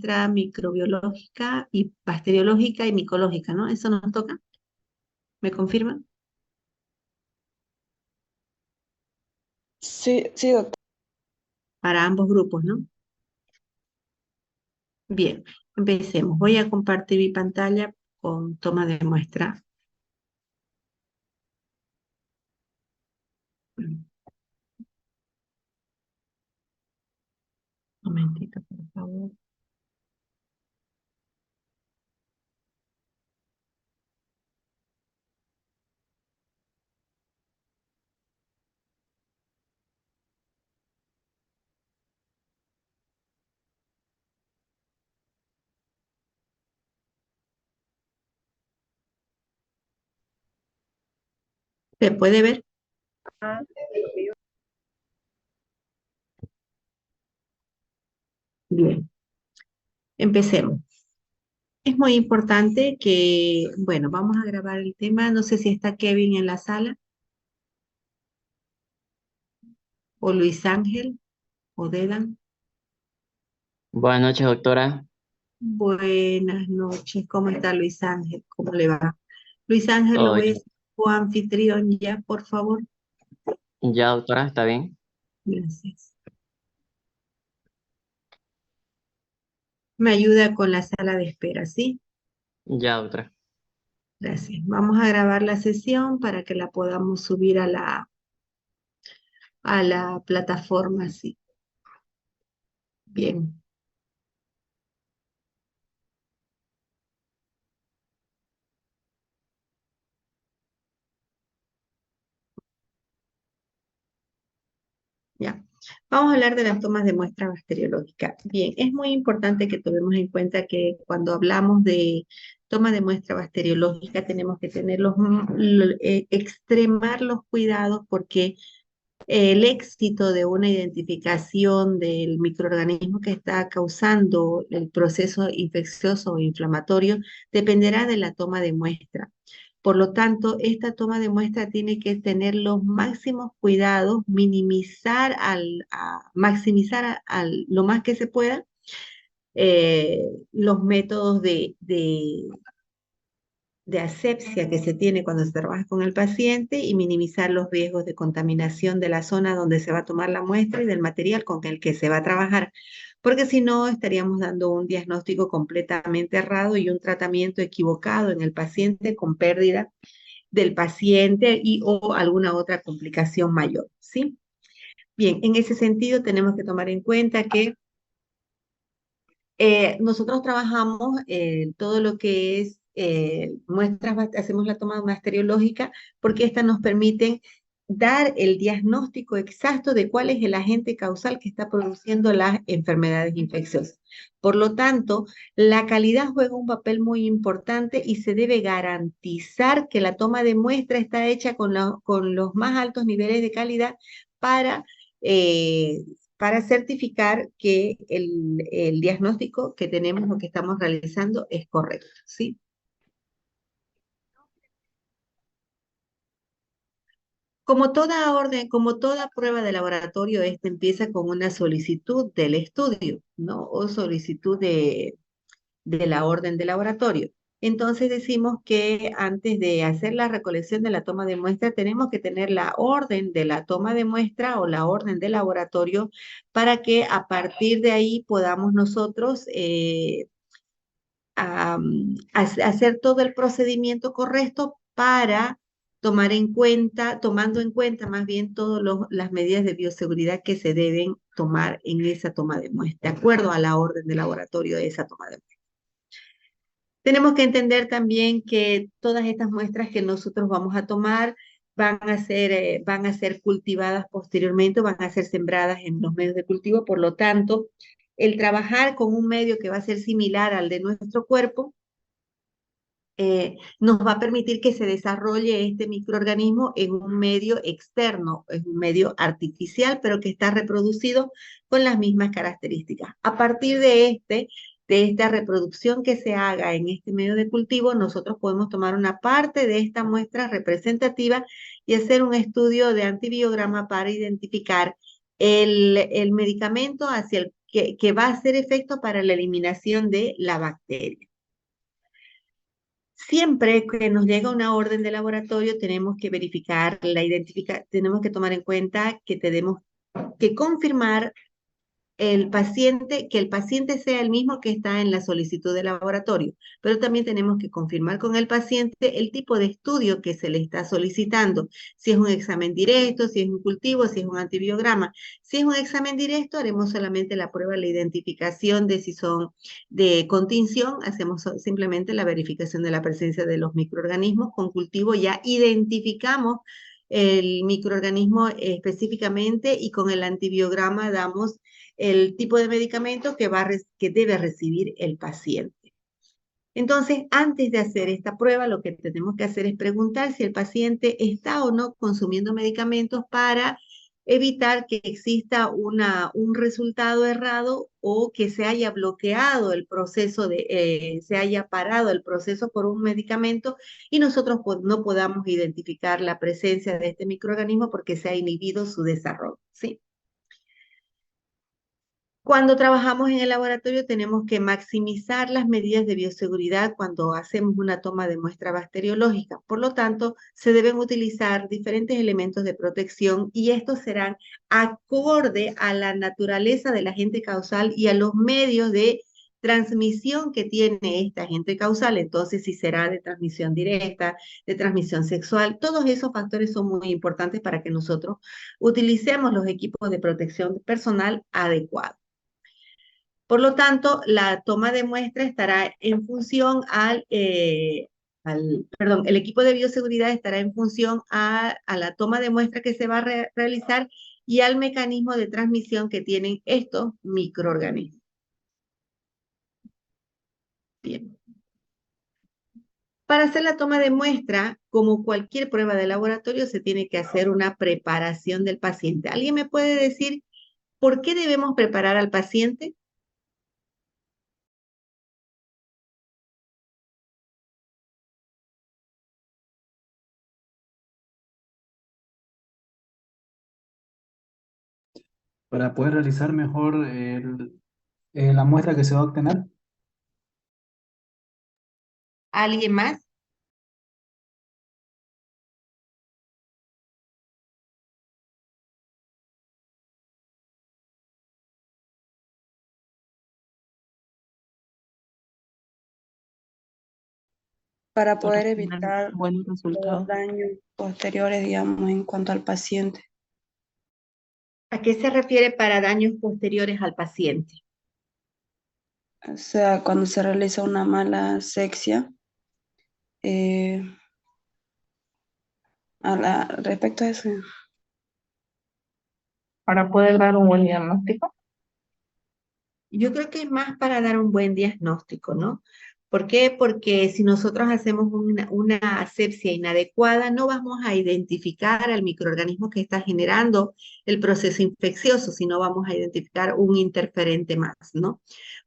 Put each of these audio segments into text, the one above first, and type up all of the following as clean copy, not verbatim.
muestra microbiológica y bacteriológica y micológica, ¿no? ¿Eso nos toca? ¿Me confirman? Sí, sí, doctora. Para ambos grupos, ¿no? Bien, empecemos. Voy a compartir mi pantalla con toma de muestra. Un momentito, por favor. ¿Se puede ver? Bien, empecemos. Es muy importante que, bueno, vamos a grabar el tema. No sé si está Kevin en la sala o Luis Ángel o Dedan. Buenas noches, doctora. Buenas noches, ¿cómo está Luis Ángel? ¿Cómo le va? Luis Ángel, lo Todo voy a bien. hacer como anfitrión ya, por favor. Ya, doctora, ¿está bien? Gracias. Me ayuda con la sala de espera, ¿sí? Ya, doctora. Gracias. Vamos a grabar la sesión para que la podamos subir a la plataforma, sí. Bien. Ya. Vamos a hablar de las tomas de muestra bacteriológica. Bien, es muy importante que tomemos en cuenta que cuando hablamos de toma de muestra bacteriológica tenemos que tener extremar los cuidados porque el éxito de una identificación del microorganismo que está causando el proceso infeccioso o inflamatorio dependerá de la toma de muestra. Por lo tanto, esta toma de muestra tiene que tener los máximos cuidados, maximizar lo más que se pueda los métodos de asepsia que se tiene cuando se trabaja con el paciente y minimizar los riesgos de contaminación de la zona donde se va a tomar la muestra y del material con el que se va a trabajar, porque si no estaríamos dando un diagnóstico completamente errado y un tratamiento equivocado en el paciente con pérdida del paciente y o alguna otra complicación mayor, ¿sí? Bien, en ese sentido tenemos que tomar en cuenta que nosotros trabajamos todo lo que es hacemos la toma bacteriológica porque estas nos permiten dar el diagnóstico exacto de cuál es el agente causal que está produciendo las enfermedades infecciosas. Por lo tanto, la calidad juega un papel muy importante y se debe garantizar que la toma de muestra está hecha con los más altos niveles de calidad para eh, para certificar que el diagnóstico que tenemos o que estamos realizando es correcto, ¿sí? Como toda orden, como toda prueba de laboratorio, esta empieza con una solicitud del estudio, ¿no? O solicitud de la orden de laboratorio. Entonces decimos que antes de hacer la recolección de la toma de muestra, tenemos que tener la orden de la toma de muestra o la orden de laboratorio para que a partir de ahí podamos nosotros hacer todo el procedimiento correcto para tomando en cuenta más bien todas las medidas de bioseguridad que se deben tomar en esa toma de muestra, de acuerdo a la orden de laboratorio de esa toma de muestra. Tenemos que entender también que todas estas muestras que nosotros vamos a tomar van a ser cultivadas posteriormente, van a ser sembradas en los medios de cultivo, por lo tanto, el trabajar con un medio que va a ser similar al de nuestro cuerpo, nos va a permitir que se desarrolle este microorganismo en un medio externo, es un medio artificial, pero que está reproducido con las mismas características. A partir de esta reproducción que se haga en este medio de cultivo, nosotros podemos tomar una parte de esta muestra representativa y hacer un estudio de antibiograma para identificar el medicamento hacia que va a hacer efecto para la eliminación de la bacteria. Siempre que nos llega una orden de laboratorio, tenemos que verificar tenemos que tomar en cuenta que tenemos que confirmar que el paciente sea el mismo que está en la solicitud de laboratorio, pero también tenemos que confirmar con el paciente el tipo de estudio que se le está solicitando, si es un examen directo, si es un cultivo, si es un antibiograma. Si es un examen directo, haremos solamente la prueba, la identificación de si son de continción, hacemos simplemente la verificación de la presencia de los microorganismos. Con cultivo ya identificamos el microorganismo específicamente y con el antibiograma damos el tipo de medicamento que debe recibir el paciente. Entonces, antes de hacer esta prueba, lo que tenemos que hacer es preguntar si el paciente está o no consumiendo medicamentos para evitar que exista un resultado errado o que se haya bloqueado el proceso se haya parado el proceso por un medicamento y nosotros no podamos identificar la presencia de este microorganismo porque se ha inhibido su desarrollo, ¿sí? Cuando trabajamos en el laboratorio tenemos que maximizar las medidas de bioseguridad cuando hacemos una toma de muestra bacteriológica. Por lo tanto, se deben utilizar diferentes elementos de protección y estos serán acorde a la naturaleza del agente causal y a los medios de transmisión que tiene este agente causal. Entonces, si será de transmisión directa, de transmisión sexual, todos esos factores son muy importantes para que nosotros utilicemos los equipos de protección personal adecuados. Por lo tanto, la toma de muestra estará en función perdón, el equipo de bioseguridad estará en función a la toma de muestra que se va a realizar y al mecanismo de transmisión que tienen estos microorganismos. Bien. Para hacer la toma de muestra, como cualquier prueba de laboratorio, se tiene que hacer una preparación del paciente. ¿Alguien me puede decir por qué debemos preparar al paciente? Para poder realizar mejor la muestra que se va a obtener. ¿Alguien más? Para Para poder obtener evitar buenos los resultados. daños posteriores, digamos, en cuanto al paciente. ¿A qué se refiere para daños posteriores al paciente? O sea, cuando se realiza una mala asepsia, eh, respecto a eso, Para poder dar un buen diagnóstico. Yo creo que es más para dar un buen diagnóstico, ¿no? ¿Por qué? Porque si nosotros hacemos una asepsia inadecuada, no vamos a identificar al microorganismo que está generando el proceso infeccioso, sino vamos a identificar un interferente más, ¿no?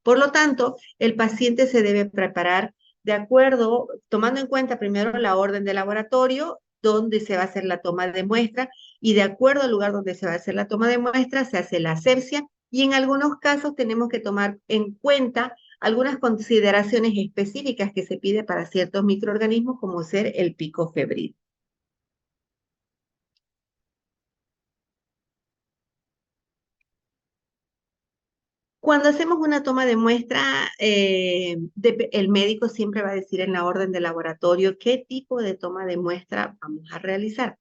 Por lo tanto, el paciente se debe preparar de acuerdo, tomando en cuenta primero la orden de laboratorio, donde se va a hacer la toma de muestra, y de acuerdo al lugar donde se va a hacer la toma de muestra, se hace la asepsia y en algunos casos tenemos que tomar en cuenta algunas consideraciones específicas que se pide para ciertos microorganismos, como ser el pico febril. Cuando hacemos una toma de muestra, el médico siempre va a decir en la orden de laboratorio qué tipo de toma de muestra vamos a realizar.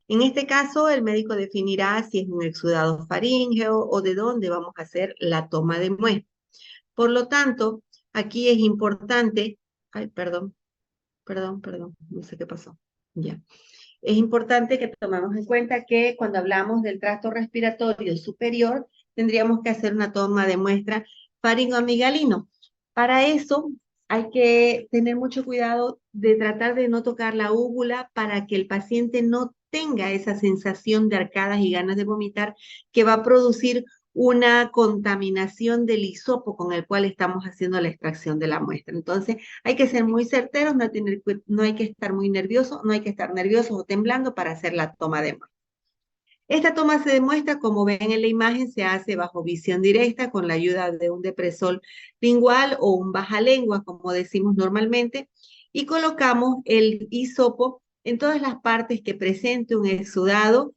En este caso, el médico definirá si es un exudado faríngeo o de dónde vamos a hacer la toma de muestra. Por lo tanto, aquí es importante, ay, perdón, no sé qué pasó. Ya. Es importante que tomemos en cuenta que cuando hablamos del tracto respiratorio superior, tendríamos que hacer una toma de muestra faringoamigalino. Para eso hay que tener mucho cuidado de tratar de no tocar la úvula para que el paciente no tenga esa sensación de arcadas y ganas de vomitar que va a producir una contaminación del hisopo con el cual estamos haciendo la extracción de la muestra. Entonces, hay que ser muy certeros, no hay que estar muy nerviosos, no hay que estar nerviosos o temblando para hacer la toma de muestra. Esta toma se demuestra, como ven en la imagen, se hace bajo visión directa con la ayuda de un depresor lingual o un bajalengua, como decimos normalmente, y colocamos el hisopo en todas las partes que presente un exudado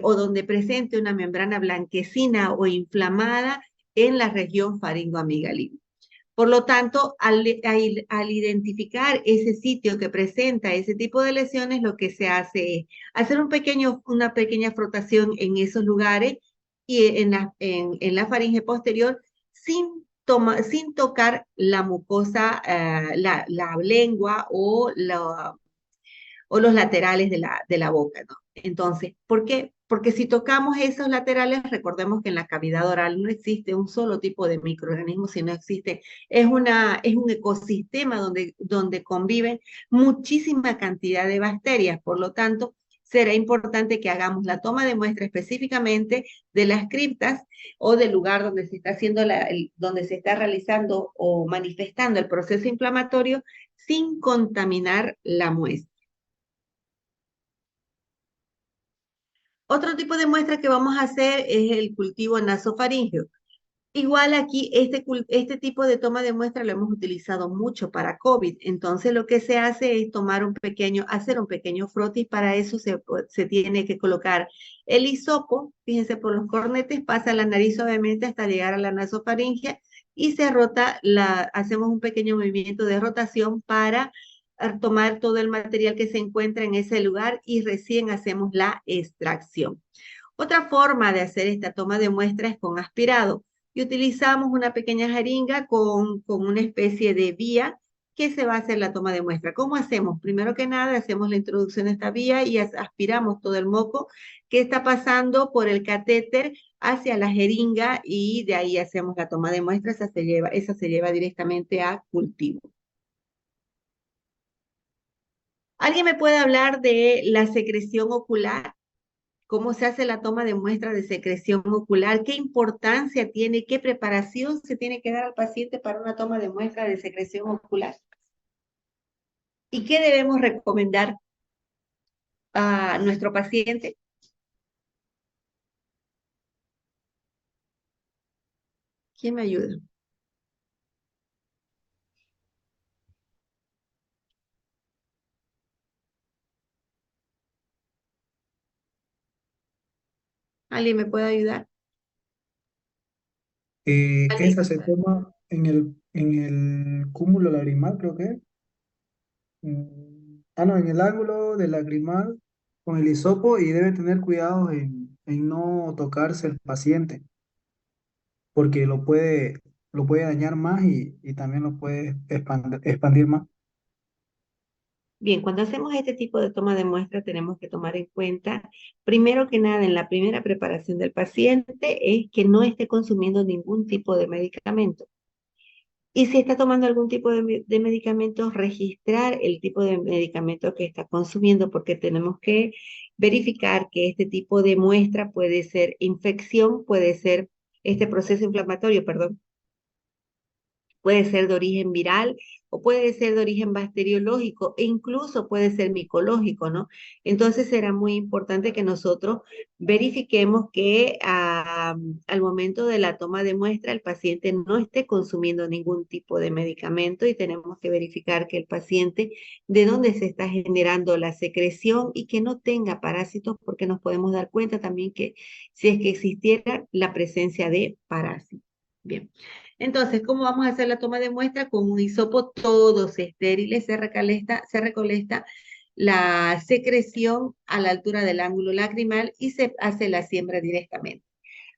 o donde presente una membrana blanquecina o inflamada en la región faringoamigdalina. Por lo tanto, al identificar ese sitio que presenta ese tipo de lesiones, lo que se hace es hacer una pequeña frotación en esos lugares y en la faringe posterior sin tocar la mucosa, la lengua o los laterales de la boca, ¿no? Entonces, ¿por qué? Porque si tocamos esos laterales, recordemos que en la cavidad oral no existe un solo tipo de microorganismo, sino existe, es un ecosistema donde conviven muchísima cantidad de bacterias. Por lo tanto, será importante que hagamos la toma de muestra específicamente de las criptas o del lugar donde se está haciendo donde se está realizando o manifestando el proceso inflamatorio sin contaminar la muestra. Otro tipo de muestra que vamos a hacer es el cultivo nasofaríngeo. Igual aquí, este tipo de toma de muestra lo hemos utilizado mucho para COVID. Entonces, lo que se hace es hacer un pequeño frotis. Para eso se tiene que colocar el hisopo, fíjense, por los cornetes, pasa la nariz suavemente hasta llegar a la nasofaringe y hacemos un pequeño movimiento de rotación para tomar todo el material que se encuentra en ese lugar y recién hacemos la extracción. Otra forma de hacer esta toma de muestra es con aspirado y utilizamos una pequeña jeringa con una especie de vía que se va a hacer la toma de muestra. ¿Cómo hacemos? Primero que nada, hacemos la introducción de esta vía y aspiramos todo el moco que está pasando por el catéter hacia la jeringa y de ahí hacemos la toma de muestra. Esa se lleva directamente a cultivo. ¿Alguien me puede hablar de la secreción ocular? ¿Cómo se hace la toma de muestra de secreción ocular? ¿Qué importancia tiene? ¿Qué preparación se tiene que dar al paciente para una toma de muestra de secreción ocular? ¿Y qué debemos recomendar a nuestro paciente? ¿Quién me ayuda? ¿Alguien me puede ayudar? Esa se toma en el cúmulo lagrimal, creo que es. No, en el ángulo del lagrimal con el hisopo y debe tener cuidado en no tocarse el paciente, porque lo puede dañar más y también lo puede expandir más. Bien, cuando hacemos este tipo de toma de muestra tenemos que tomar en cuenta, primero que nada, en la primera preparación del paciente, es que no esté consumiendo ningún tipo de medicamento. Y si está tomando algún tipo de medicamento, registrar el tipo de medicamento que está consumiendo, porque tenemos que verificar que este tipo de muestra puede ser infección, puede ser este proceso inflamatorio, perdón, puede ser de origen viral o puede ser de origen bacteriológico e incluso puede ser micológico, ¿no? Entonces será muy importante que nosotros verifiquemos que al momento de la toma de muestra el paciente no esté consumiendo ningún tipo de medicamento y tenemos que verificar que el paciente de dónde se está generando la secreción y que no tenga parásitos porque nos podemos dar cuenta también que si es que existiera la presencia de parásitos. Bien. Entonces, ¿cómo vamos a hacer la toma de muestra? Con un hisopo todos estériles, se recolecta la secreción a la altura del ángulo lacrimal y se hace la siembra directamente.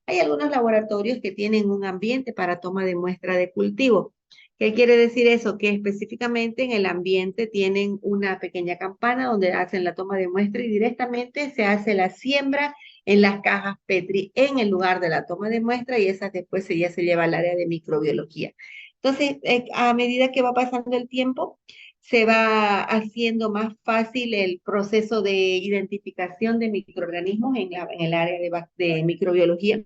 Hay algunos laboratorios que tienen un ambiente para toma de muestra de cultivo. ¿Qué quiere decir eso? Que específicamente en el ambiente tienen una pequeña campana donde hacen la toma de muestra y directamente se hace la siembra en las cajas Petri en el lugar de la toma de muestra y esas después ya se lleva al área de microbiología. Entonces, a medida que va pasando el tiempo, se va haciendo más fácil el proceso de identificación de microorganismos en el área de microbiología.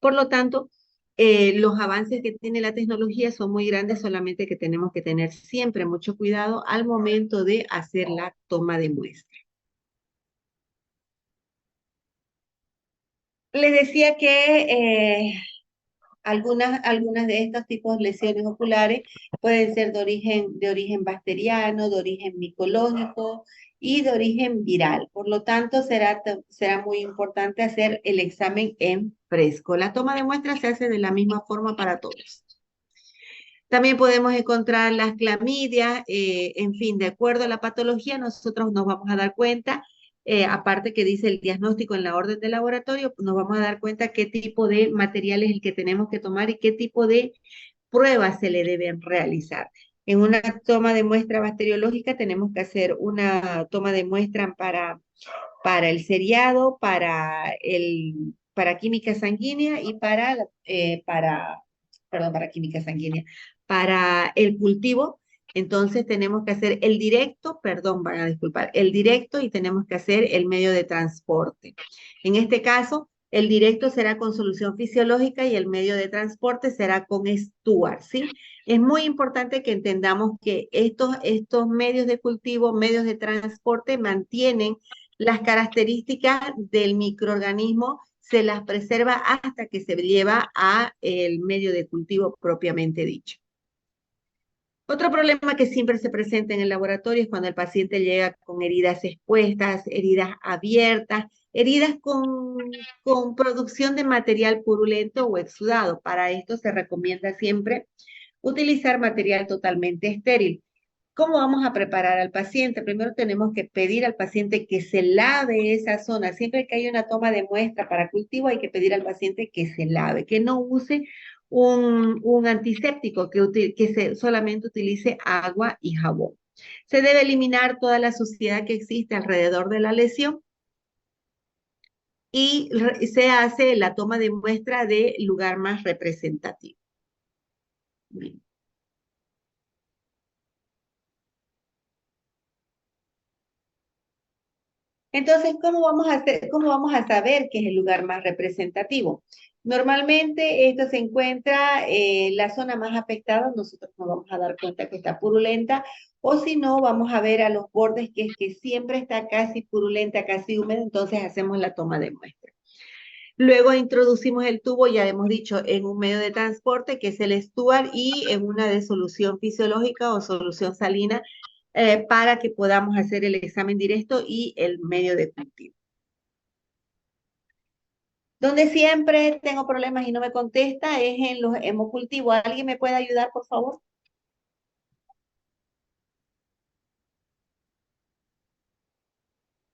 Por lo tanto, los avances que tiene la tecnología son muy grandes, solamente que tenemos que tener siempre mucho cuidado al momento de hacer la toma de muestra. Les decía que algunas de estos tipos de lesiones oculares pueden ser de origen bacteriano, de origen micológico y de origen viral. Por lo tanto, será muy importante hacer el examen en fresco. La toma de muestras se hace de la misma forma para todos. También podemos encontrar las clamidias, en fin, de acuerdo a la patología, nosotros nos vamos a dar cuenta, aparte que dice el diagnóstico en la orden de laboratorio, nos vamos a dar cuenta qué tipo de material es el que tenemos que tomar y qué tipo de pruebas se le deben realizar. En una toma de muestra bacteriológica tenemos que hacer una toma de muestra para el seriado, para química sanguínea y para química sanguínea, para el cultivo. Entonces tenemos que hacer el directo, perdón, van a disculpar, el directo y tenemos que hacer el medio de transporte. En este caso, el directo será con solución fisiológica y el medio de transporte será con Stuart, ¿sí? Es muy importante que entendamos que estos medios de cultivo, medios de transporte mantienen las características del microorganismo, se las preserva hasta que se lleva a el medio de cultivo propiamente dicho. Otro problema que siempre se presenta en el laboratorio es cuando el paciente llega con heridas expuestas, heridas abiertas, heridas con producción de material purulento o exudado. Para esto se recomienda siempre utilizar material totalmente estéril. ¿Cómo vamos a preparar al paciente? Primero tenemos que pedir al paciente que se lave esa zona. Siempre que hay una toma de muestra para cultivo, hay que pedir al paciente que se lave, que no use un antiséptico, que solamente utilice agua y jabón. Se debe eliminar toda la suciedad que existe alrededor de la lesión y se hace la toma de muestra del lugar más representativo. Bien. Entonces, ¿cómo vamos a saber qué es el lugar más representativo? Normalmente esto se encuentra en la zona más afectada, nosotros nos vamos a dar cuenta que está purulenta, o si no, vamos a ver a los bordes que es que siempre está casi purulenta, casi húmeda, entonces hacemos la toma de muestra. Luego introducimos el tubo, ya hemos dicho, en un medio de transporte que es el Stuart y en una de solución fisiológica o solución salina para que podamos hacer el examen directo y el medio de cultivo. Donde siempre tengo problemas y no me contesta es en los hemocultivos. ¿Alguien me puede ayudar, por favor?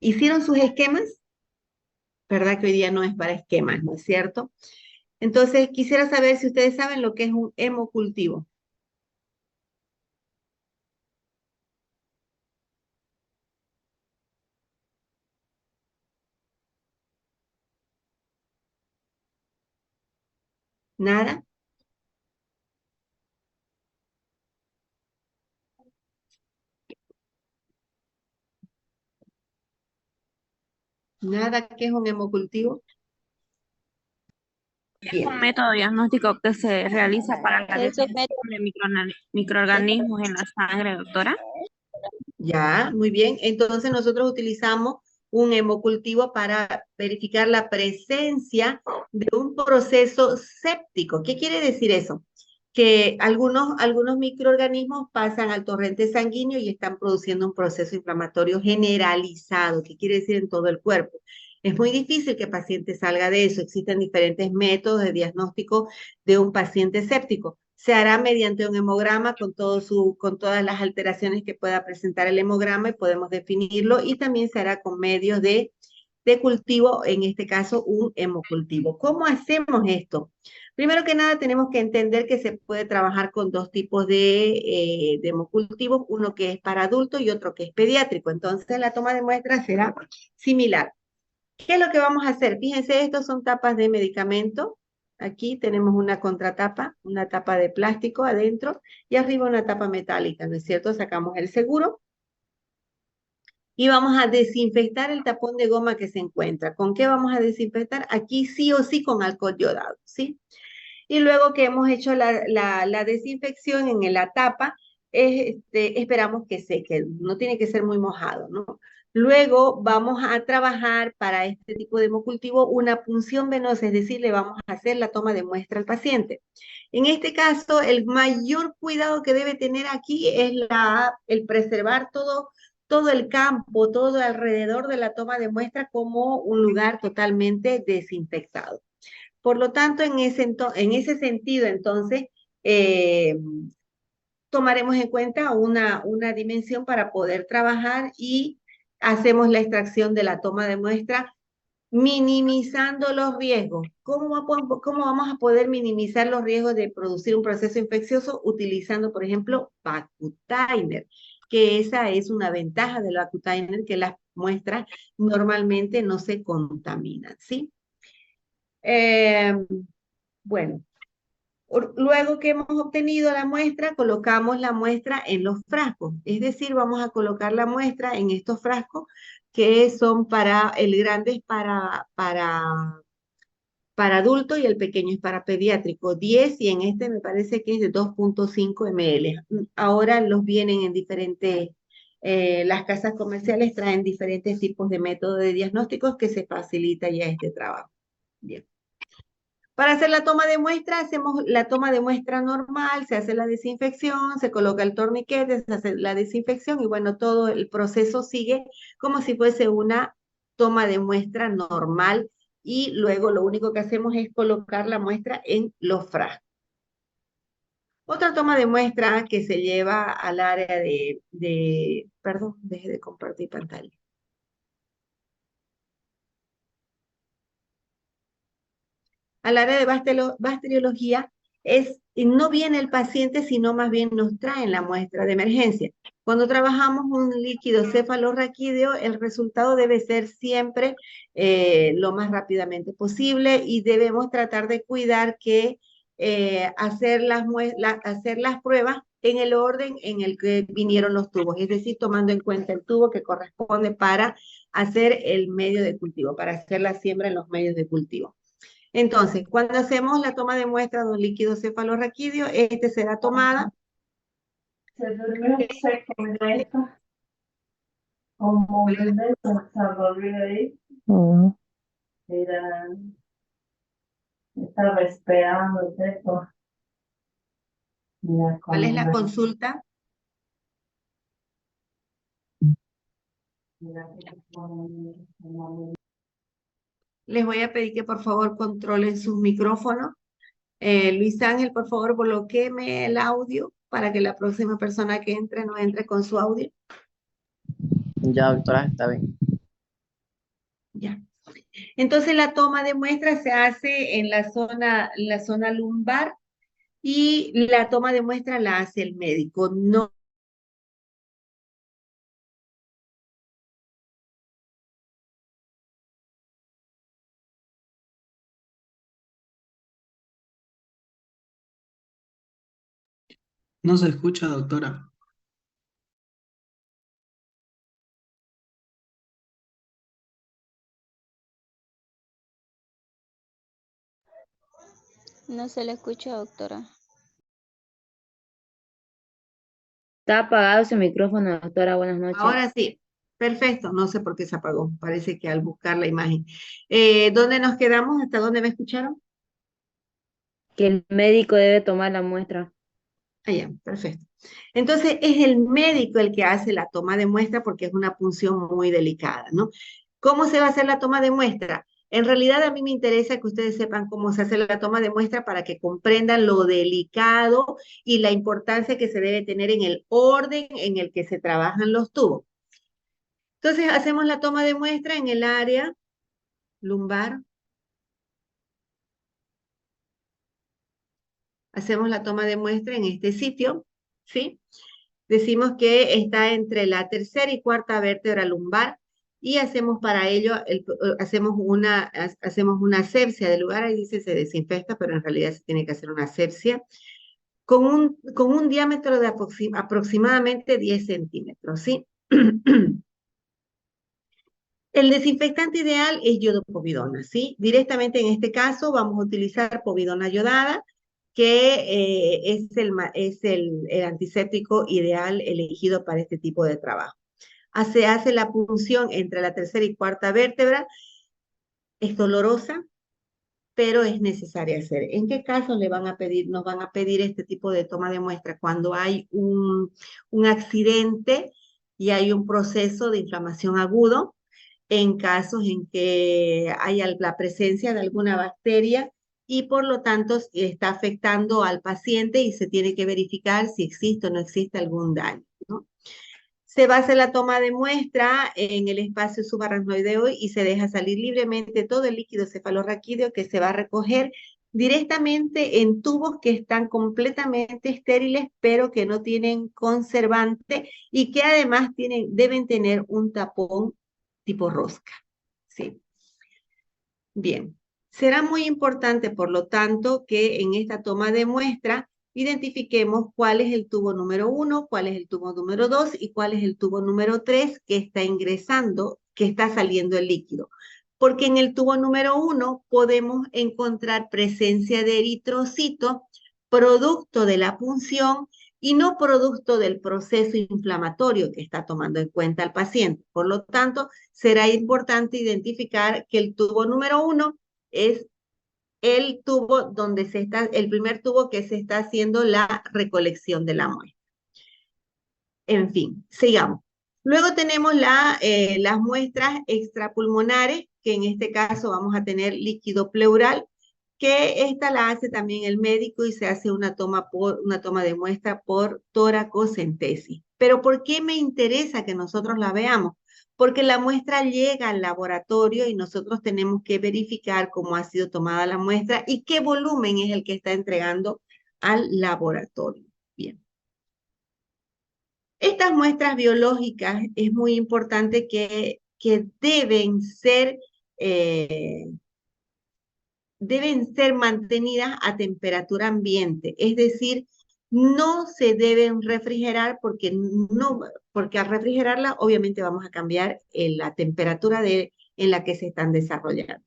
¿Hicieron sus esquemas? ¿Verdad que hoy día no es para esquemas, no es cierto? Entonces, quisiera saber si ustedes saben lo que es un hemocultivo. ¿Nada? ¿Nada? ¿Qué es un hemocultivo? Bien. Un método diagnóstico que se realiza para la detección de microorganismos en la sangre, doctora. Ya, muy bien. Entonces nosotros utilizamos un hemocultivo para verificar la presencia de un proceso séptico. ¿Qué quiere decir eso? Que algunos microorganismos pasan al torrente sanguíneo y están produciendo un proceso inflamatorio generalizado, que quiere decir en todo el cuerpo. Es muy difícil que el paciente salga de eso. Existen diferentes métodos de diagnóstico de un paciente séptico. Se hará mediante un hemograma con todas las alteraciones que pueda presentar el hemograma y podemos definirlo, y también se hará con medios de cultivo, en este caso un hemocultivo. ¿Cómo hacemos esto? Primero que nada tenemos que entender que se puede trabajar con dos tipos de hemocultivos, uno que es para adultos y otro que es pediátrico. Entonces la toma de muestras será similar. ¿Qué es lo que vamos a hacer? Fíjense, estos son tapas de medicamento. Aquí tenemos una contratapa, una tapa de plástico adentro y arriba una tapa metálica, ¿no es cierto? Sacamos el seguro y vamos a desinfectar el tapón de goma que se encuentra. ¿Con qué vamos a desinfectar? Aquí sí o sí con alcohol yodado, ¿sí? Y luego que hemos hecho la desinfección en la tapa, esperamos que seque. No tiene que ser muy mojado, ¿no? Luego vamos a trabajar para este tipo de hemocultivo una punción venosa, es decir, le vamos a hacer la toma de muestra al paciente. En este caso, el mayor cuidado que debe tener aquí es el preservar todo el campo, todo alrededor de la toma de muestra como un lugar totalmente desinfectado. Por lo tanto, en ese sentido, entonces, eh, tomaremos en cuenta una dimensión para poder trabajar y hacemos la extracción de la toma de muestra minimizando los riesgos. ¿Cómo vamos a poder minimizar los riesgos de producir un proceso infeccioso? Utilizando, por ejemplo, Vacutainer, que esa es una ventaja del Vacutainer, que las muestras normalmente no se contaminan, ¿sí? Bueno, luego que hemos obtenido la muestra, colocamos la muestra en los frascos. Es decir, vamos a colocar la muestra en estos frascos que son el grande es para adulto y el pequeño es para pediátrico. 10 y en este me parece que es de 2.5 ml. Ahora los vienen en diferentes, las casas comerciales traen diferentes tipos de métodos de diagnósticos que se facilita ya este trabajo. Bien. Para hacer la toma de muestra, hacemos la toma de muestra normal, se hace la desinfección, se coloca el torniquete, se hace la desinfección y bueno, todo el proceso sigue como si fuese una toma de muestra normal y luego lo único que hacemos es colocar la muestra en los frascos. Otra toma de muestra que se lleva al área perdón, deje de compartir pantalla. Al área de bacteriología no viene el paciente, sino más bien nos traen la muestra de emergencia. Cuando trabajamos un líquido cefalorraquídeo, el resultado debe ser siempre lo más rápidamente posible y debemos tratar de cuidar que hacer las pruebas en el orden en el que vinieron los tubos, es decir, tomando en cuenta el tubo que corresponde para hacer el medio de cultivo, para hacer la siembra en los medios de cultivo. Entonces, cuando hacemos la toma de muestra de un líquido cefalorraquídeo, este será tomada. Se durmió seco, mira esto. Como un bebé se volvió ahí. Mira, estaba esperando esto. Mira ¿Cuál es la cómo- consulta? mira cómo- Les voy a pedir que por favor controlen sus micrófonos. Luis Ángel, por favor, bloquéeme el audio para que la próxima persona que entre no entre con su audio. Ya, doctora, está bien. Ya. Entonces la toma de muestra se hace en la zona lumbar y la toma de muestra la hace el médico. No. No se escucha, doctora. No se le escucha, doctora. Está apagado su micrófono, doctora. Buenas noches. Ahora sí, perfecto, no sé por qué se apagó, parece que al buscar la imagen. ¿Dónde nos quedamos? ¿Hasta dónde me escucharon? Que el médico debe tomar la muestra. Ah, ya, perfecto. Entonces es el médico el que hace la toma de muestra porque es una punción muy delicada, ¿no? ¿Cómo se va a hacer la toma de muestra? En realidad a mí me interesa que ustedes sepan cómo se hace la toma de muestra para que comprendan lo delicado y la importancia que se debe tener en el orden en el que se trabajan los tubos. Entonces hacemos la toma de muestra en el área lumbar. Hacemos la toma de muestra en este sitio, ¿sí? Decimos que está entre la tercera y cuarta vértebra lumbar y hacemos para ello, hacemos una asepsia del lugar, ahí dice se desinfecta, pero en realidad se tiene que hacer una asepsia con un diámetro de aproximadamente 10 centímetros, ¿sí? El desinfectante ideal es yodopovidona, ¿sí? Directamente en este caso vamos a utilizar povidona yodada, que es el antiséptico ideal elegido para este tipo de trabajo. Se hace la punción entre la tercera y cuarta vértebra. Es dolorosa, pero es necesaria hacer. ¿En qué casos le van a pedir, nos van a pedir este tipo de toma de muestra? Cuando hay un accidente y hay un proceso de inflamación agudo, en casos en que hay la presencia de alguna bacteria y por lo tanto está afectando al paciente y se tiene que verificar si existe o no existe algún daño, ¿no? Se va a hacer la toma de muestra en el espacio subaracnoideo y se deja salir libremente todo el líquido cefalorraquídeo que se va a recoger directamente en tubos que están completamente estériles, pero que no tienen conservante y que además deben tener un tapón tipo rosca, ¿sí? Bien, será muy importante, por lo tanto, que en esta toma de muestra identifiquemos cuál es el tubo número 1, cuál es el tubo número 2 y cuál es el tubo número 3 que está ingresando, que está saliendo el líquido. Porque en el tubo número 1 podemos encontrar presencia de eritrocitos, producto de la punción y no producto del proceso inflamatorio que está tomando en cuenta el paciente. Por lo tanto, será importante identificar que el tubo número 1 es el tubo donde el primer tubo que se está haciendo la recolección de la muestra. En fin, sigamos. Luego tenemos las muestras extrapulmonares, que en este caso vamos a tener líquido pleural, que esta la hace también el médico y se hace una toma de muestra por toracocentesis. Pero ¿por qué me interesa que nosotros la veamos? Porque la muestra llega al laboratorio y nosotros tenemos que verificar cómo ha sido tomada la muestra y qué volumen es el que está entregando al laboratorio. Bien. Estas muestras biológicas es muy importante que deben ser mantenidas a temperatura ambiente, es decir, no se deben refrigerar porque al refrigerarla obviamente vamos a cambiar la temperatura en la que se están desarrollando.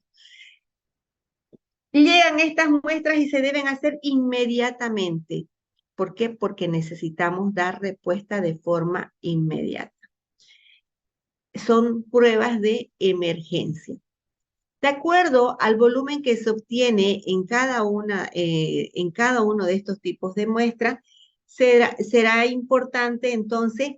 Llegan estas muestras y se deben hacer inmediatamente. ¿Por qué? Porque necesitamos dar respuesta de forma inmediata. Son pruebas de emergencia. De acuerdo al volumen que se obtiene en cada uno de estos tipos de muestras, será importante entonces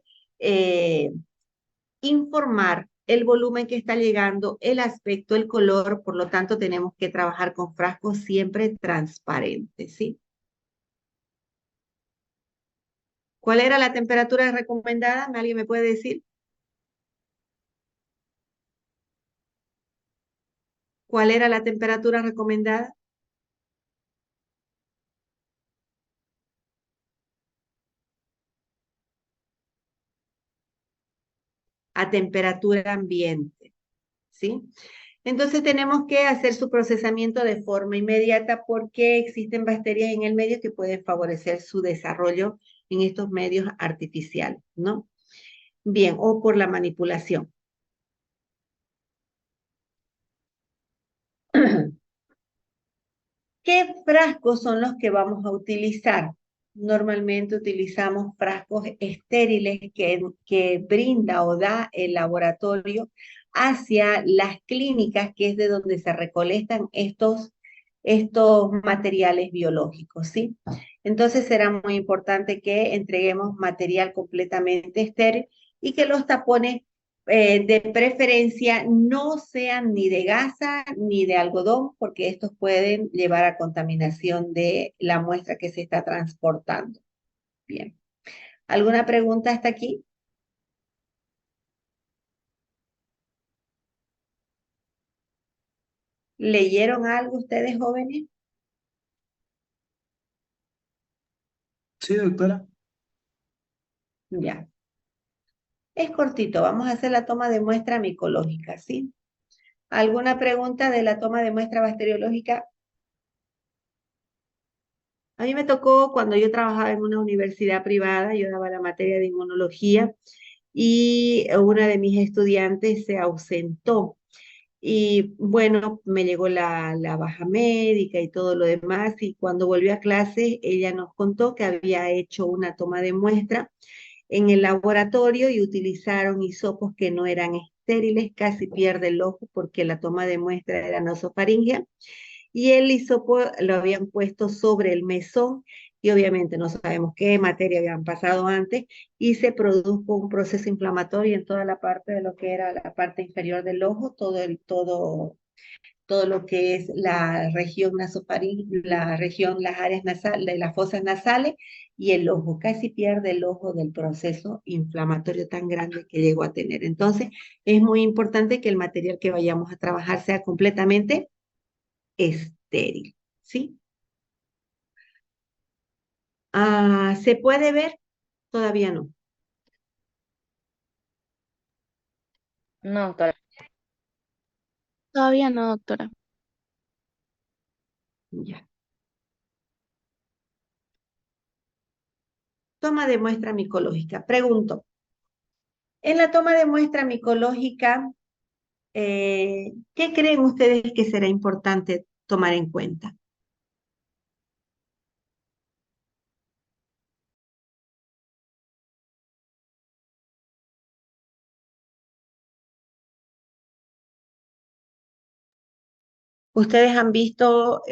informar el volumen que está llegando, el aspecto, el color, por lo tanto tenemos que trabajar con frascos siempre transparentes, ¿sí? ¿Cuál era la temperatura recomendada? ¿Alguien me puede decir? ¿Cuál era la temperatura recomendada? A temperatura ambiente, ¿sí? Entonces tenemos que hacer su procesamiento de forma inmediata porque existen bacterias en el medio que pueden favorecer su desarrollo en estos medios artificiales, ¿no? Bien, o por la manipulación. ¿Qué frascos son los que vamos a utilizar? Normalmente utilizamos frascos estériles que brinda o da el laboratorio hacia las clínicas, que es de donde se recolectan estos materiales biológicos, ¿sí? Entonces será muy importante que entreguemos material completamente estéril y que los tapones de preferencia no sean ni de gasa ni de algodón, porque estos pueden llevar a contaminación de la muestra que se está transportando. Bien. ¿Alguna pregunta hasta aquí? ¿Leyeron algo ustedes, jóvenes? Sí, doctora. Ya. Es cortito, vamos a hacer la toma de muestra micológica, ¿sí? ¿Alguna pregunta de la toma de muestra bacteriológica? A mí me tocó cuando yo trabajaba en una universidad privada, yo daba la materia de inmunología y una de mis estudiantes se ausentó. Y bueno, me llegó la baja médica y todo lo demás y cuando volvió a clase ella nos contó que había hecho una toma de muestra en el laboratorio y utilizaron hisopos que no eran estériles, casi pierde el ojo porque la toma de muestra era nasofaringea, y el hisopo lo habían puesto sobre el mesón, y obviamente no sabemos qué materia habían pasado antes, y se produjo un proceso inflamatorio en toda la parte de lo que era la parte inferior del ojo, todo lo que es la región nasofaríngea, las áreas nasales, de las fosas nasales, y el ojo. Casi pierde el ojo del proceso inflamatorio tan grande que llegó a tener. Entonces, es muy importante que el material que vayamos a trabajar sea completamente estéril, ¿sí? ¿Se puede ver? Todavía no. No, doctora. Todavía no, doctora. Ya. Toma de muestra micológica. Pregunto, en la toma de muestra micológica, ¿qué creen ustedes que será importante tomar en cuenta? ¿Ustedes han visto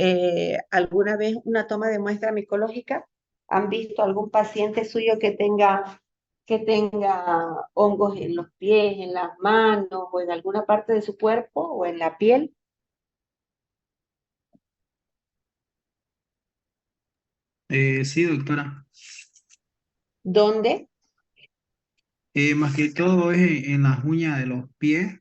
alguna vez una toma de muestra micológica? ¿Han visto algún paciente suyo que tenga hongos en los pies, en las manos, o en alguna parte de su cuerpo, o en la piel? Sí, doctora. ¿Dónde? Más que todo es en las uñas de los pies.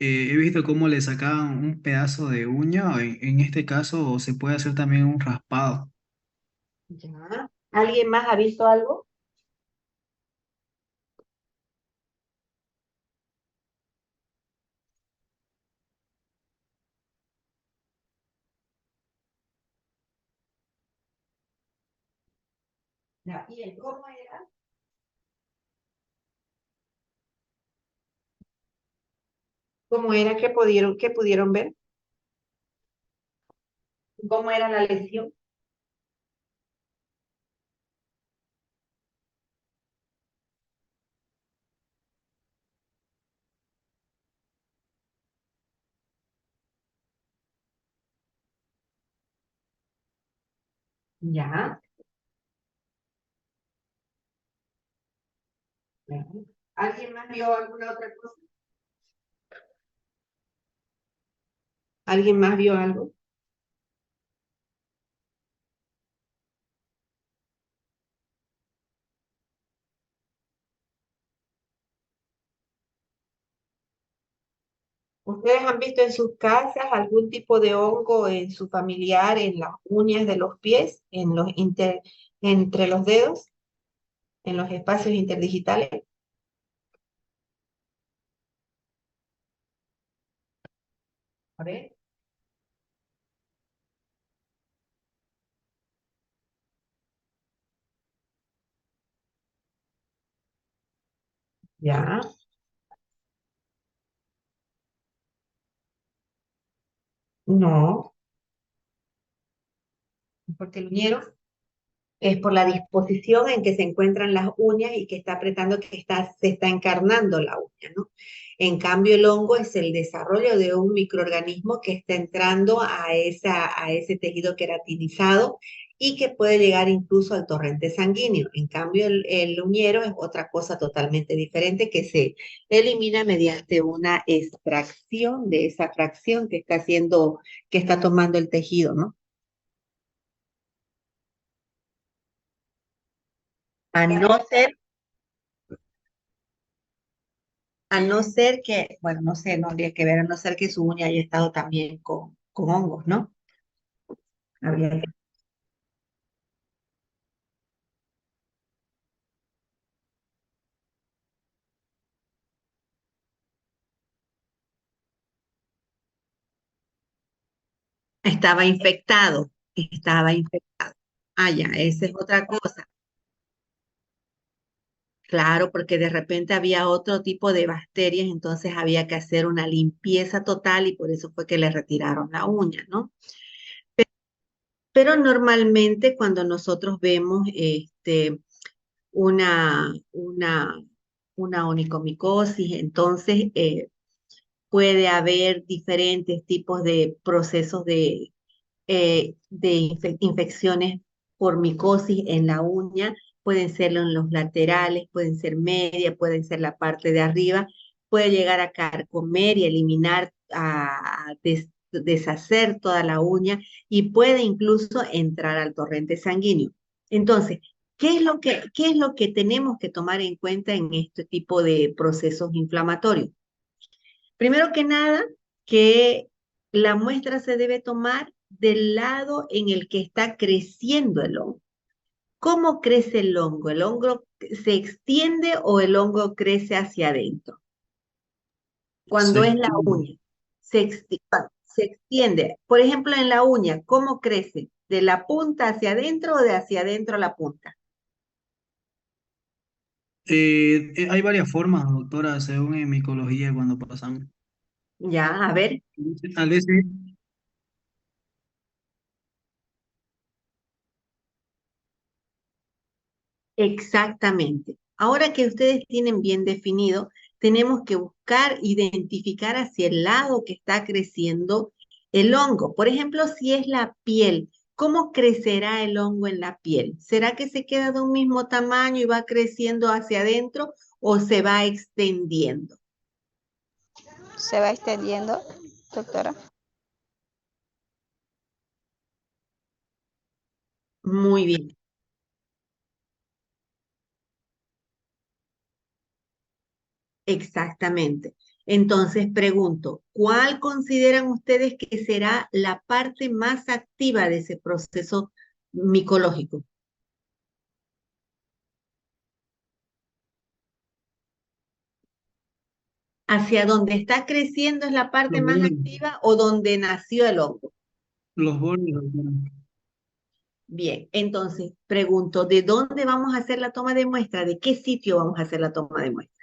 He visto cómo le sacaban un pedazo de uña. En este caso se puede hacer también un raspado. Ya. ¿Alguien más ha visto algo? Ya. ¿Y el cómo era? ¿Cómo era que pudieron ver? ¿Cómo era la lesión? Ya. Ya. ¿Alguien más vio alguna otra cosa? ¿Alguien más vio algo? ¿Ustedes han visto en sus casas algún tipo de hongo en su familiar, en las uñas de los pies, entre los dedos, en los espacios interdigitales? A ver. Ya. No, porque el uñero es por la disposición en que se encuentran las uñas y que está apretando, se está encarnando la uña, ¿no? En cambio, el hongo es el desarrollo de un microorganismo que está entrando a ese tejido queratinizado y que puede llegar incluso al torrente sanguíneo. En cambio, el uñero es otra cosa totalmente diferente que se elimina mediante una extracción de esa fracción que está tomando el tejido, ¿no? A no ser A no ser que, bueno, no sé, no habría que ver, a no ser que su uña haya estado también con hongos, ¿no? Habría que- Estaba infectado, estaba infectado. Ah, ya, esa es otra cosa. Claro, porque de repente había otro tipo de bacterias, entonces había que hacer una limpieza total y por eso fue que le retiraron la uña, ¿no? Pero normalmente cuando nosotros vemos una onicomicosis. Entonces, puede haber diferentes tipos de procesos de infecciones por micosis en la uña, pueden ser en los laterales, pueden ser media, pueden ser la parte de arriba, puede llegar a carcomer y eliminar, a deshacer toda la uña y puede incluso entrar al torrente sanguíneo. Entonces, qué es lo que tenemos que tomar en cuenta en este tipo de procesos inflamatorios? Primero que nada, que la muestra se debe tomar del lado en el que está creciendo el hongo. ¿Cómo crece el hongo? ¿El hongo se extiende o el hongo crece hacia adentro? Cuando Se es la extiende. uña, se extiende. Por ejemplo, en la uña, ¿cómo crece? ¿De la punta hacia adentro o de hacia adentro a la punta? Hay varias formas, doctora, según en micología cuando pasamos. Ya, a ver. A veces, Exactamente. Ahora que ustedes tienen bien definido, tenemos que buscar, identificar hacia el lado que está creciendo el hongo. Por ejemplo, si es la piel, ¿cómo crecerá el hongo en la piel? ¿Será que se queda de un mismo tamaño y va creciendo hacia adentro o se va extendiendo? Se va extendiendo, doctora. Muy bien. Exactamente. Entonces pregunto, ¿cuál consideran ustedes que será la parte más activa de ese proceso micológico? ¿Hacia donde está creciendo es la parte los más bordes, activa o donde nació el hongo? los bordes, doctora. Bien, entonces pregunto, ¿de dónde vamos a hacer la toma de muestra? ¿De qué sitio vamos a hacer la toma de muestra?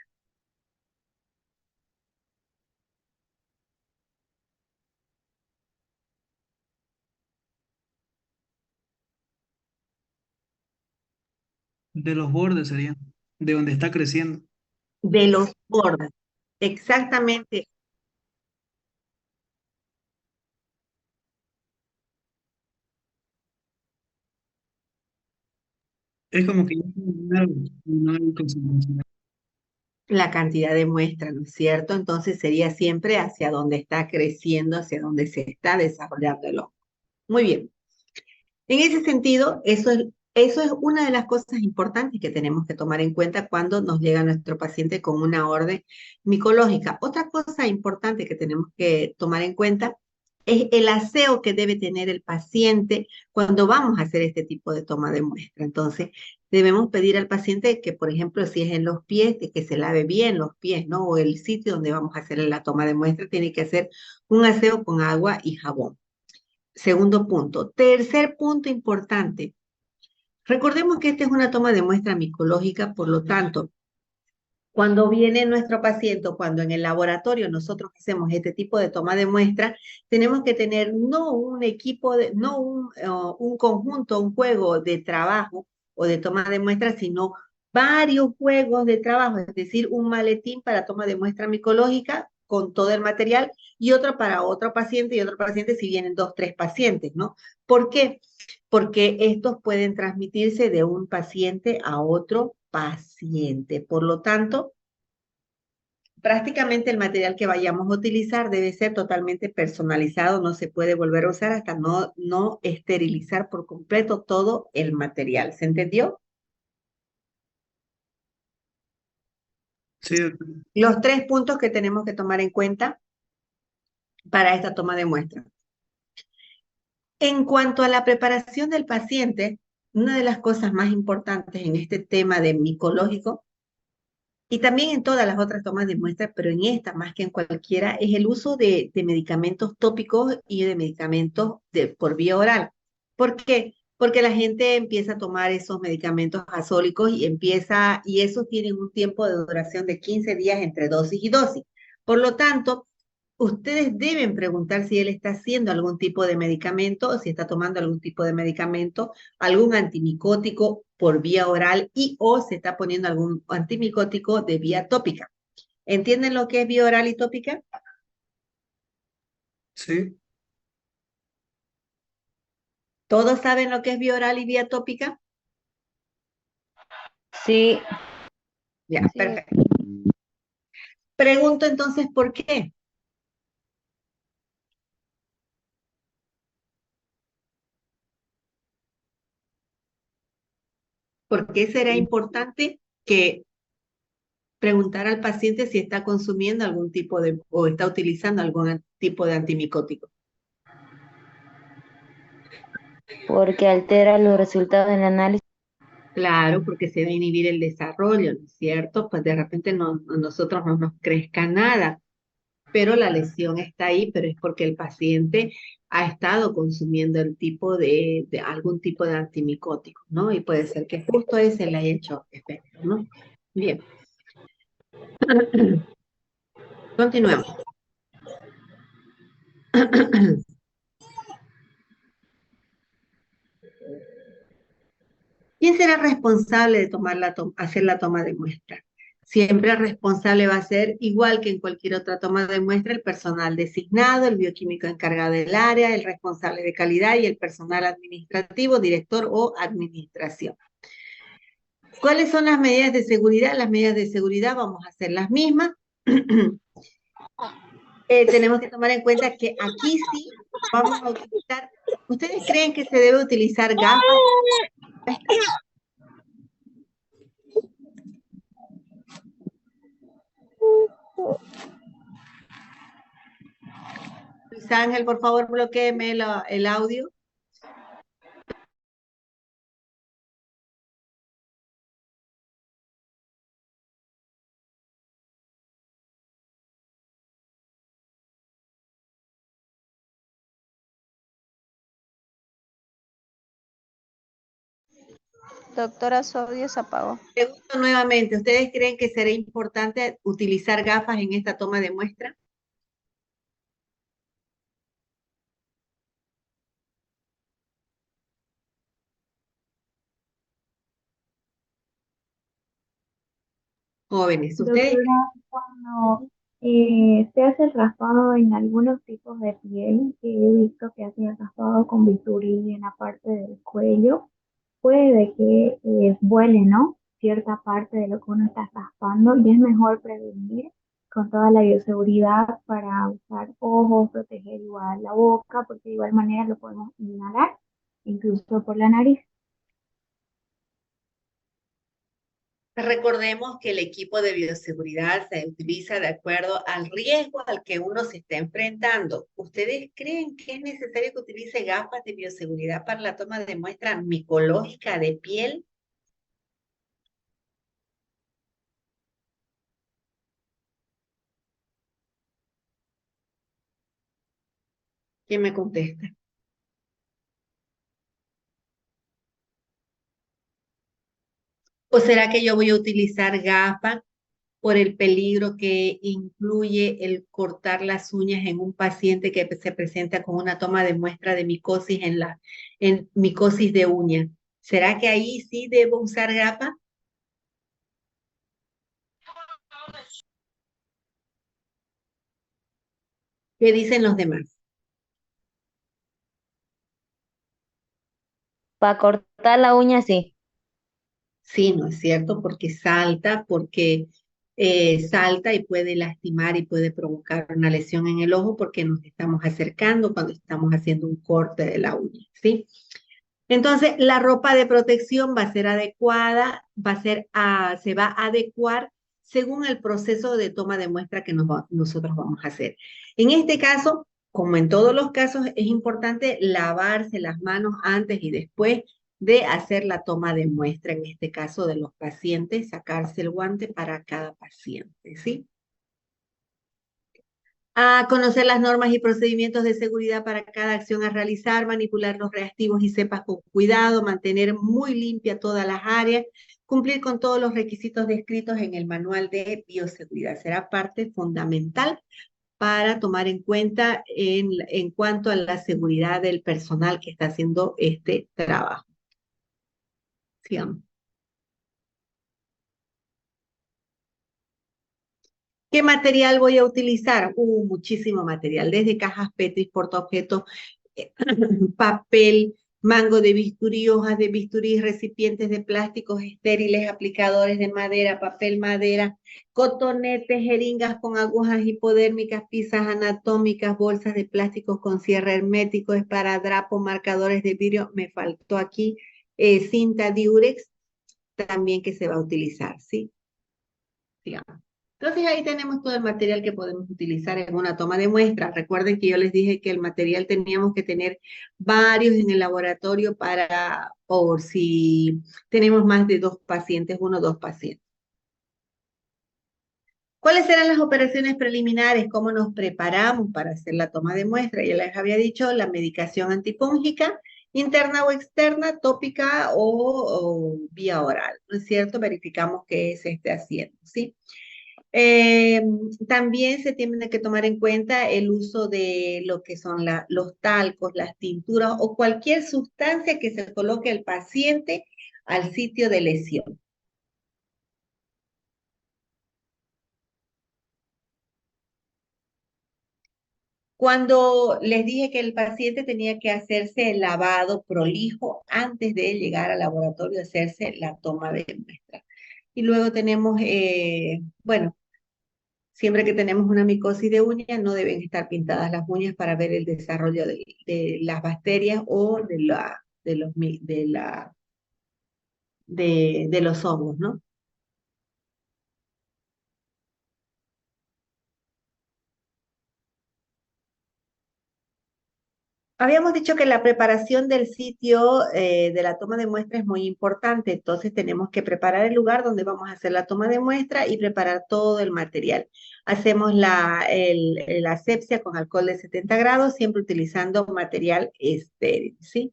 De los bordes sería, de donde está creciendo. De los bordes. Exactamente. Es como que no hay concentración. La cantidad de muestra, ¿no es cierto? Entonces sería siempre hacia donde está creciendo, hacia donde se está desarrollando el hongo. Muy bien. En ese sentido, eso es una de las cosas importantes que tenemos que tomar en cuenta cuando nos llega nuestro paciente con una orden micológica. Otra cosa importante que tenemos que tomar en cuenta es el aseo que debe tener el paciente cuando vamos a hacer este tipo de toma de muestra. Entonces, debemos pedir al paciente que, por ejemplo, si es en los pies, de que se lave bien los pies, ¿no? O el sitio donde vamos a hacer la toma de muestra tiene que hacer un aseo con agua y jabón. Segundo punto. Tercer punto importante. Recordemos que esta es una toma de muestra micológica, por lo tanto, cuando viene nuestro paciente o cuando en el laboratorio nosotros hacemos este tipo de toma de muestra, tenemos que tener no un equipo, no un conjunto, un juego de trabajo o de toma de muestra, sino varios juegos de trabajo, es decir, un maletín para toma de muestra micológica con todo el material y otro para otro paciente y otro paciente si vienen 2, 3 pacientes, ¿no? ¿Por qué? Porque estos pueden transmitirse de un paciente a otro paciente. Por lo tanto, prácticamente el material que vayamos a utilizar debe ser totalmente personalizado, no se puede volver a usar hasta no esterilizar por completo todo el material. ¿Se entendió? Sí, doctora. Los 3 puntos que tenemos que tomar en cuenta para esta toma de muestra. En cuanto a la preparación del paciente, una de las cosas más importantes en este tema de micológico y también en todas las otras tomas de muestras, pero en esta más que en cualquiera, es el uso de medicamentos tópicos y de medicamentos por vía oral. ¿Por qué? Porque la gente empieza a tomar esos medicamentos azólicos y esos tienen un tiempo de duración de 15 días entre dosis y dosis. Por lo tanto, ustedes deben preguntar si él está haciendo algún tipo de medicamento o si está tomando algún tipo de medicamento, algún antimicótico por vía oral y o se está poniendo algún antimicótico de vía tópica. ¿Entienden lo que es vía oral y tópica? Sí, ¿Todos saben lo que es vía oral y vía tópica? Sí, Ya, Sí, perfecto. Pregunto entonces, ¿por qué? ¿Por qué será importante que preguntar al paciente si está consumiendo algún tipo de, o está utilizando algún tipo de antimicótico? porque altera los resultados del análisis. Claro, porque se va a inhibir el desarrollo, ¿no es cierto? Pues de repente a nosotros no nos crezca nada, pero la lesión está ahí, pero es porque el paciente ha estado consumiendo el tipo de algún tipo de antimicótico, ¿no? Y puede ser que justo ese le haya hecho efecto, ¿no? Bien, continuemos. ¿Quién será responsable de hacer la toma de muestra? Siempre el responsable va a ser, igual que en cualquier otra toma de muestra, el personal designado, el bioquímico encargado del área, el responsable de calidad y el personal administrativo, director o administración. ¿Cuáles son las medidas de seguridad? Las medidas de seguridad vamos a hacer las mismas. Tenemos que tomar en cuenta que aquí sí vamos a utilizar. ¿Ustedes creen que se debe utilizar gafas? Luis Ángel, por favor, bloquéeme el audio. doctora, su audio se apagó. Pregunto nuevamente, ¿ustedes creen que será importante utilizar gafas en esta toma de muestra? Jóvenes, ¿ustedes? Doctora, cuando se hace el raspado en algunos tipos de piel, que he visto que hacen el raspado con bisturí en la parte del cuello, puede que vuele, ¿no? Cierta parte de lo que uno está raspando y es mejor prevenir con toda la bioseguridad para usar ojos, proteger igual la boca, porque de igual manera lo podemos inhalar, incluso por la nariz. Recordemos que el equipo de bioseguridad se utiliza de acuerdo al riesgo al que uno se está enfrentando. ¿Ustedes creen que es necesario que utilice gafas de bioseguridad para la toma de muestra micológica de piel? ¿Quién me contesta? ¿O será que yo voy a utilizar gafas por el peligro que incluye el cortar las uñas en un paciente que se presenta con una toma de muestra de micosis en micosis de uña? ¿Será que ahí sí debo usar gafas? ¿Qué dicen los demás? Para cortar la uña, sí. Sí, ¿no es cierto? Porque salta y puede lastimar y puede provocar una lesión en el ojo porque nos estamos acercando cuando estamos haciendo un corte de la uña, ¿sí? Entonces, la ropa de protección va a ser adecuada, se va a adecuar según el proceso de toma de muestra que nosotros vamos a hacer. En este caso, como en todos los casos, es importante lavarse las manos antes y después de hacer la toma de muestra, en este caso de los pacientes, sacarse el guante para cada paciente, ¿sí? A conocer las normas y procedimientos de seguridad para cada acción a realizar, manipular los reactivos y cepas con cuidado, mantener muy limpia todas las áreas, cumplir con todos los requisitos descritos en el manual de bioseguridad. Será parte fundamental para tomar en cuenta en cuanto a la seguridad del personal que está haciendo este trabajo. Sigamos. ¿Qué material voy a utilizar? Muchísimo material, desde cajas Petri, portaobjetos, papel, mango de bisturí, hojas de bisturí, recipientes de plásticos estériles, aplicadores de madera, papel madera, cotonetes, jeringas con agujas hipodérmicas, pisas anatómicas, bolsas de plásticos con cierre hermético, esparadrapo, marcadores de vidrio. Me faltó aquí cinta diurex también que se va a utilizar, ¿sí? Sigamos. Entonces ahí tenemos todo el material que podemos utilizar en una toma de muestra. Recuerden que yo les dije que el material teníamos que tener varios en el laboratorio por si tenemos más de 2 pacientes, 1 o 2 pacientes. ¿Cuáles eran las operaciones preliminares? ¿Cómo nos preparamos para hacer la toma de muestra? Ya les había dicho, la medicación antifúngica, interna o externa, tópica o vía oral, ¿no es cierto? Verificamos qué se esté haciendo, ¿sí? También se tiene que tomar en cuenta el uso de lo que son los talcos, las tinturas o cualquier sustancia que se coloque al paciente al sitio de lesión. Cuando les dije que el paciente tenía que hacerse el lavado prolijo antes de llegar al laboratorio a hacerse la toma de muestra. Y luego tenemos, bueno, siempre que tenemos una micosis de uñas, no deben estar pintadas las uñas para ver el desarrollo de las bacterias o de los hongos, ¿no? Habíamos dicho que la preparación del sitio de la toma de muestra es muy importante, entonces tenemos que preparar el lugar donde vamos a hacer la toma de muestra y preparar todo el material. Hacemos la asepsia con alcohol de 70 grados, siempre utilizando material estéril, ¿sí?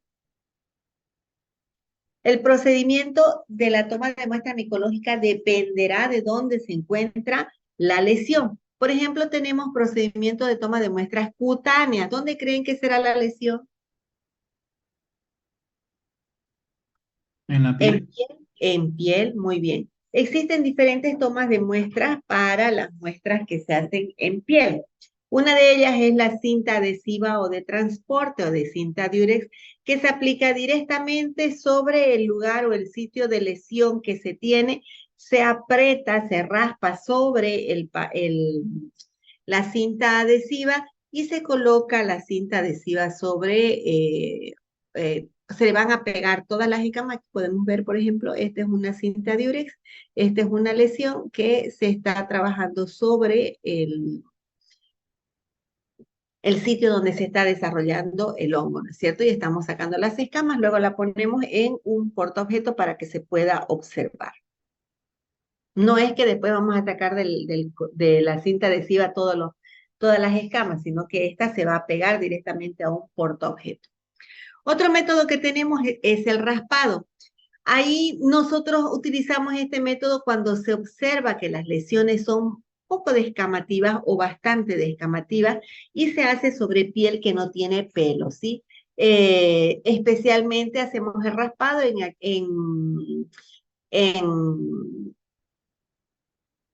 El procedimiento de la toma de muestra micológica dependerá de dónde se encuentra la lesión. Por ejemplo, tenemos procedimiento de toma de muestras cutáneas. ¿Dónde creen que será la lesión? En la En piel. piel, en piel, muy bien. Existen diferentes tomas de muestras para las muestras que se hacen en piel. Una de ellas es la cinta adhesiva o de transporte o de cinta diurex, que se aplica directamente sobre el lugar o el sitio de lesión que se tiene, se aprieta, se raspa sobre la cinta adhesiva y se coloca la cinta adhesiva sobre, se le van a pegar todas las escamas que podemos ver, por ejemplo, esta es una cinta diurex, esta es una lesión que se está trabajando sobre el sitio donde se está desarrollando el hongo, ¿no es cierto? Y estamos sacando las escamas, luego la ponemos en un portaobjeto para que se pueda observar. No es que después vamos a sacar de la cinta adhesiva todas las escamas, sino que esta se va a pegar directamente a un portaobjeto. Otro método que tenemos es el raspado. Ahí nosotros utilizamos este método cuando se observa que las lesiones son poco descamativas o bastante descamativas y se hace sobre piel que no tiene pelo, ¿sí? Especialmente hacemos el raspado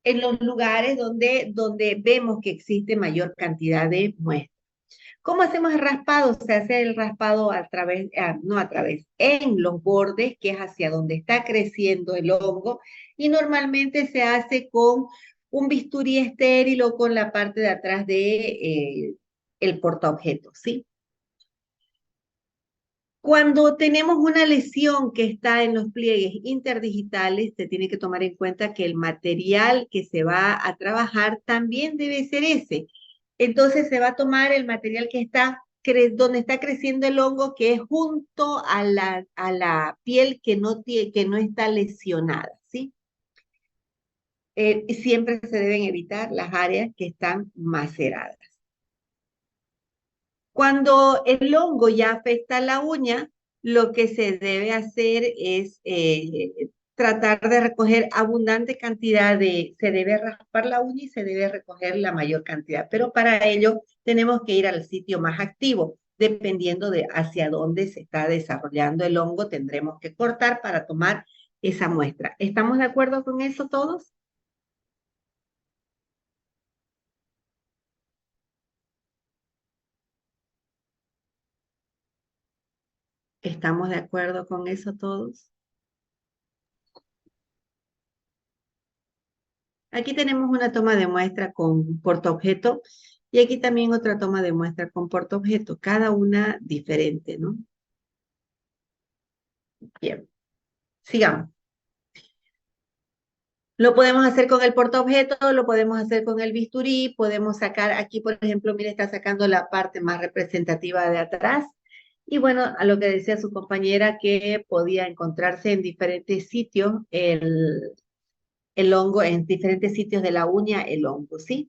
en los lugares donde vemos que existe mayor cantidad de muestras. ¿Cómo hacemos el raspado? Se hace el raspado en los bordes, que es hacia donde está creciendo el hongo, y normalmente se hace con un bisturí estéril o con la parte de atrás de el portaobjetos, ¿sí? Cuando tenemos una lesión que está en los pliegues interdigitales, se tiene que tomar en cuenta que el material que se va a trabajar también debe ser ese. Entonces se va a tomar el material que está donde está creciendo el hongo, que es junto a la piel que no está lesionada, ¿sí? Siempre se deben evitar las áreas que están maceradas. Cuando el hongo ya afecta la uña, lo que se debe hacer es tratar de recoger abundante cantidad se debe raspar la uña y se debe recoger la mayor cantidad, pero para ello tenemos que ir al sitio más activo. Dependiendo de hacia dónde se está desarrollando el hongo, tendremos que cortar para tomar esa muestra. ¿Estamos de acuerdo con eso todos? ¿Estamos de acuerdo con eso todos? Aquí tenemos una toma de muestra con portaobjeto y aquí también otra toma de muestra con portaobjeto, cada una diferente, ¿no? Bien, sigamos. Lo podemos hacer con el portaobjeto, lo podemos hacer con el bisturí, podemos sacar aquí, por ejemplo, mire, está sacando la parte más representativa de atrás. Y bueno, a lo que decía su compañera, que podía encontrarse en diferentes sitios el hongo, en diferentes sitios de la uña, el hongo, ¿sí?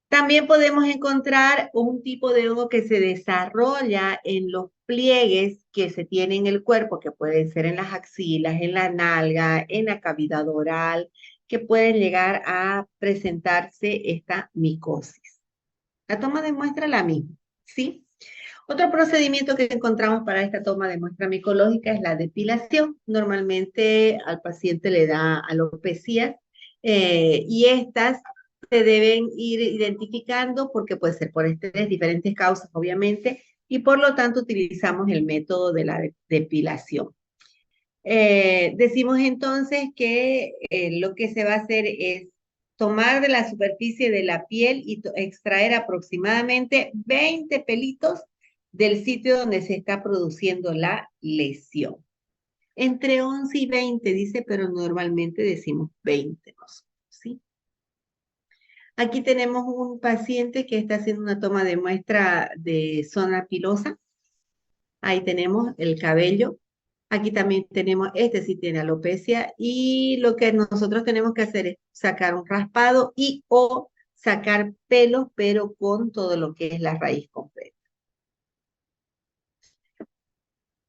También podemos encontrar un tipo de hongo que se desarrolla en los pliegues que se tienen en el cuerpo, que pueden ser en las axilas, en la nalga, en la cavidad oral, que pueden llegar a presentarse esta micosis. La toma de muestra es la misma, ¿sí? Otro procedimiento que encontramos para esta toma de muestra micológica es la depilación. Normalmente al paciente le da alopecia y estas se deben ir identificando porque puede ser por diferentes causas, obviamente, y por lo tanto utilizamos el método de la depilación. Decimos entonces que lo que se va a hacer es tomar de la superficie de la piel y extraer aproximadamente 20 pelitos del sitio donde se está produciendo la lesión. Entre 11 y 20 dice, pero normalmente decimos 20 nosotros, ¿sí? Aquí tenemos un paciente que está haciendo una toma de muestra de zona pilosa. Ahí tenemos el cabello. Aquí también tenemos, este sí tiene alopecia. Y lo que nosotros tenemos que hacer es sacar un raspado y o sacar pelos, pero con todo lo que es la raíz completa.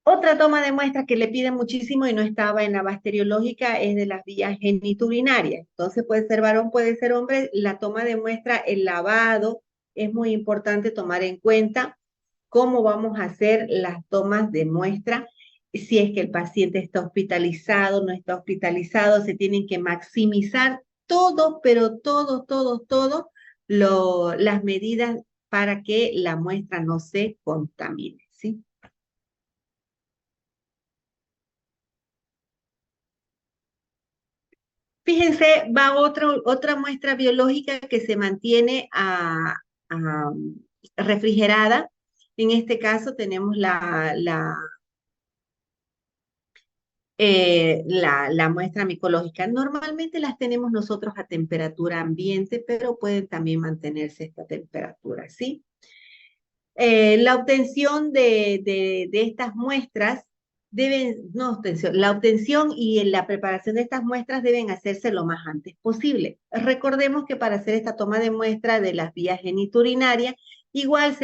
Otra toma de muestras que le piden muchísimo y no estaba en la bacteriológica es de las vías geniturinarias. Entonces puede ser varón, puede ser hombre. La toma de muestra, el lavado, es muy importante tomar en cuenta cómo vamos a hacer las tomas de muestra. Si es que el paciente está hospitalizado, no está hospitalizado, se tienen que maximizar todo, pero todo, las medidas para que la muestra no se contamine, ¿sí? Fíjense, va otra muestra biológica que se mantiene refrigerada. En este caso tenemos la muestra micológica. Normalmente las tenemos nosotros a temperatura ambiente, pero pueden también mantenerse esta temperatura, ¿sí? La obtención de estas muestras la obtención y la preparación de estas muestras deben hacerse lo más antes posible. Recordemos que para hacer esta toma de muestra de las vías geniturinarias, igual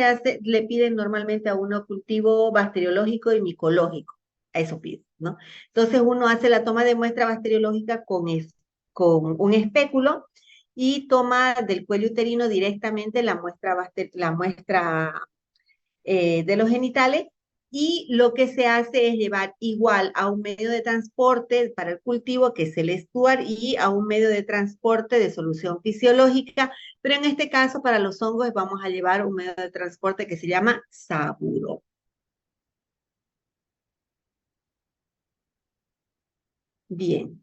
le piden normalmente a uno cultivo bacteriológico y micológico. A eso piden, ¿no? Entonces uno hace la toma de muestra bacteriológica con un espéculo y toma del cuello uterino directamente la muestra de los genitales, y lo que se hace es llevar igual a un medio de transporte para el cultivo, que es el estuar, y a un medio de transporte de solución fisiológica, pero en este caso para los hongos vamos a llevar un medio de transporte que se llama saburo. Bien.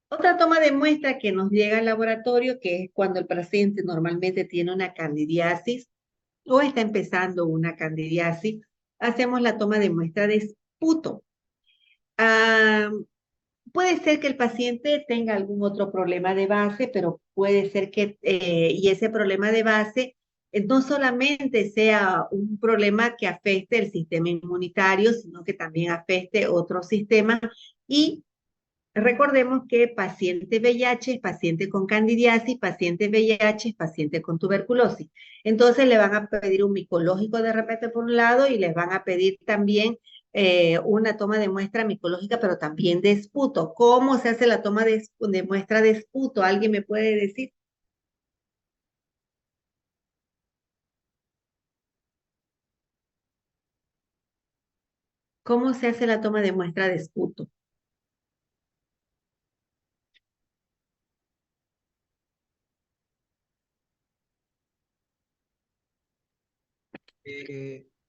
Otra toma de muestra que nos llega al laboratorio, que es cuando el paciente normalmente tiene una candidiasis o está empezando una candidiasis, hacemos la toma de muestra de esputo. Puede ser que el paciente tenga algún otro problema de base, pero puede ser que, y ese problema de base no solamente sea un problema que afecte el sistema inmunitario, sino que también afecte otros sistemas. Y recordemos que paciente VIH es paciente con candidiasis, paciente VIH es paciente con tuberculosis. Entonces le van a pedir un micológico de repente por un lado y les van a pedir también una toma de muestra micológica, pero también de esputo. ¿Cómo se hace la toma de muestra de esputo? ¿Alguien me puede decir? ¿Cómo se hace la toma de muestra de esputo?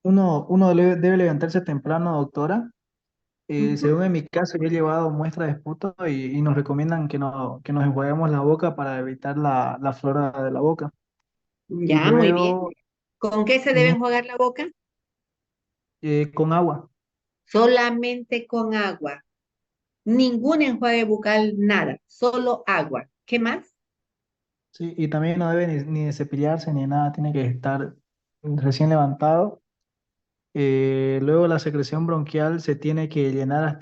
Uno debe levantarse temprano, doctora. Ujú. Según en mi caso, yo he llevado muestras de esputo y nos recomiendan que nos enjuaguemos la boca para evitar la flora de la boca. Y Ya, muy bien. luego ¿Con qué se debe mm, enjuagar la boca? con agua. Solamente con agua. Ningún enjuague bucal, nada, solo agua. ¿Qué más? Sí, y también no debe ni de cepillarse ni nada, tiene que estar recién levantado. Luego la secreción bronquial se tiene que llenar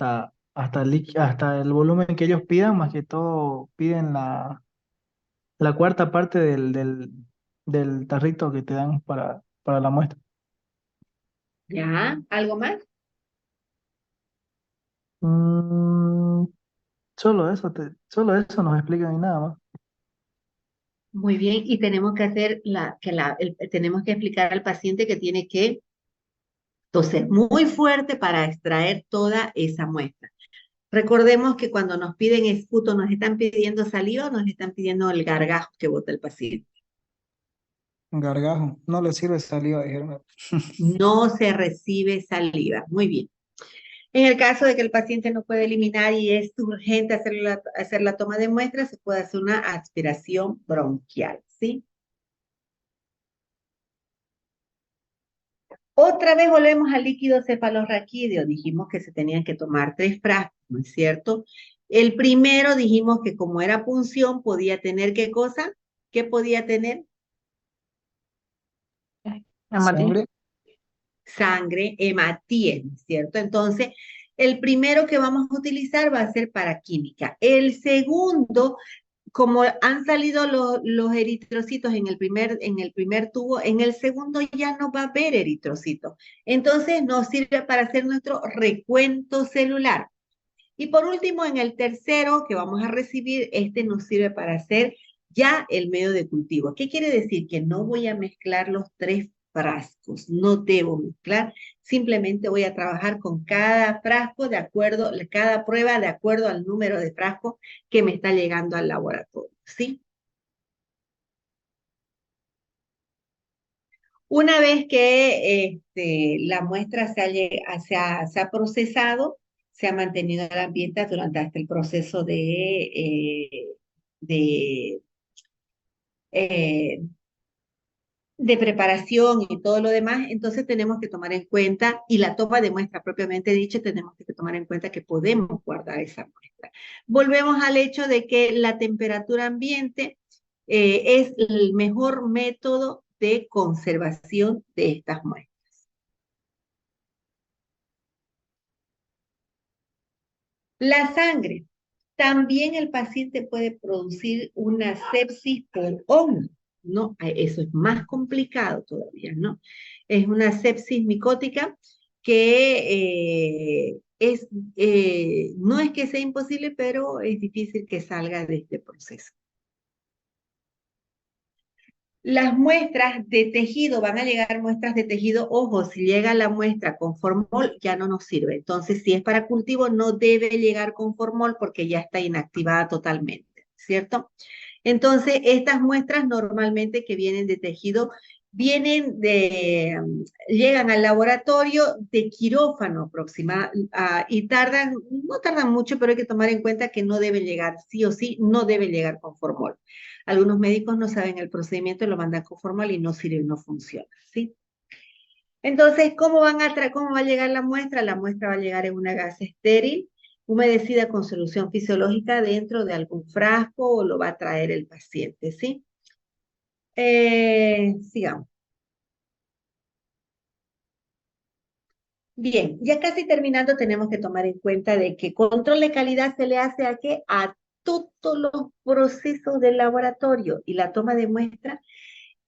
hasta el volumen que ellos pidan, más que todo piden la cuarta parte del tarrito que te dan para la muestra. Ya, ¿algo más? Mm, solo eso nos explican y nada más. Muy bien, y tenemos que hacer tenemos que explicar al paciente que tiene que toser muy fuerte para extraer toda esa muestra. Recordemos que cuando nos piden esputo, nos están pidiendo saliva o nos están pidiendo el gargajo que bota el paciente. Gargajo, no le sirve saliva, dijeron. No se recibe saliva. Muy bien. En el caso de que el paciente no puede eliminar y es urgente hacer la toma de muestra, se puede hacer una aspiración bronquial, ¿sí? Otra vez volvemos al líquido cefalorraquídeo. Dijimos que se tenían que tomar 3 frascos, ¿no es cierto? El primero dijimos que como era punción, podía tener ¿qué cosa? ¿Qué podía tener? Amatí. Sangre. Sangre, hematíes, ¿no es cierto? Entonces, el primero que vamos a utilizar va a ser para química. El segundo, como han salido los eritrocitos en el primer tubo, en el segundo ya no va a haber eritrocitos. Entonces, nos sirve para hacer nuestro recuento celular. Y por último, en el tercero que vamos a recibir, este nos sirve para hacer ya el medio de cultivo. ¿Qué quiere decir? Que no voy a mezclar los 3 frascos, no debo mezclar, simplemente voy a trabajar con cada frasco de acuerdo, cada prueba de acuerdo al número de frascos que me está llegando al laboratorio, ¿sí? Una vez que la muestra se ha procesado, se ha mantenido el ambiente durante hasta el proceso de, eh, de preparación y todo lo demás, entonces tenemos que tomar en cuenta, y la toma de muestra propiamente dicha, tenemos que tomar en cuenta que podemos guardar esa muestra. Volvemos al hecho de que la temperatura ambiente es el mejor método de conservación de estas muestras. La sangre. También el paciente puede producir una sepsis por hongo, ¿no? Eso es más complicado todavía, ¿no? Es una sepsis micótica que no es que sea imposible, pero es difícil que salga de este proceso. Las muestras de tejido, van a llegar muestras de tejido, ojo, si llega la muestra con formol ya no nos sirve. Entonces, si es para cultivo, no debe llegar con formol porque ya está inactivada totalmente, ¿cierto? Entonces, estas muestras normalmente que vienen de tejido, llegan al laboratorio de quirófano aproximadamente y no tardan mucho, pero hay que tomar en cuenta que no deben llegar, sí o sí, no debe llegar con formol. Algunos médicos no saben el procedimiento y lo mandan con formal y no sirve, no funciona, ¿sí? Entonces, ¿cómo va a llegar la muestra? La muestra va a llegar en una gasa estéril, humedecida con solución fisiológica dentro de algún frasco o lo va a traer el paciente, ¿sí? Sigamos. Bien, ya casi terminando tenemos que tomar en cuenta de que control de calidad se le hace ¿a qué? A todos los procesos del laboratorio y la toma de muestra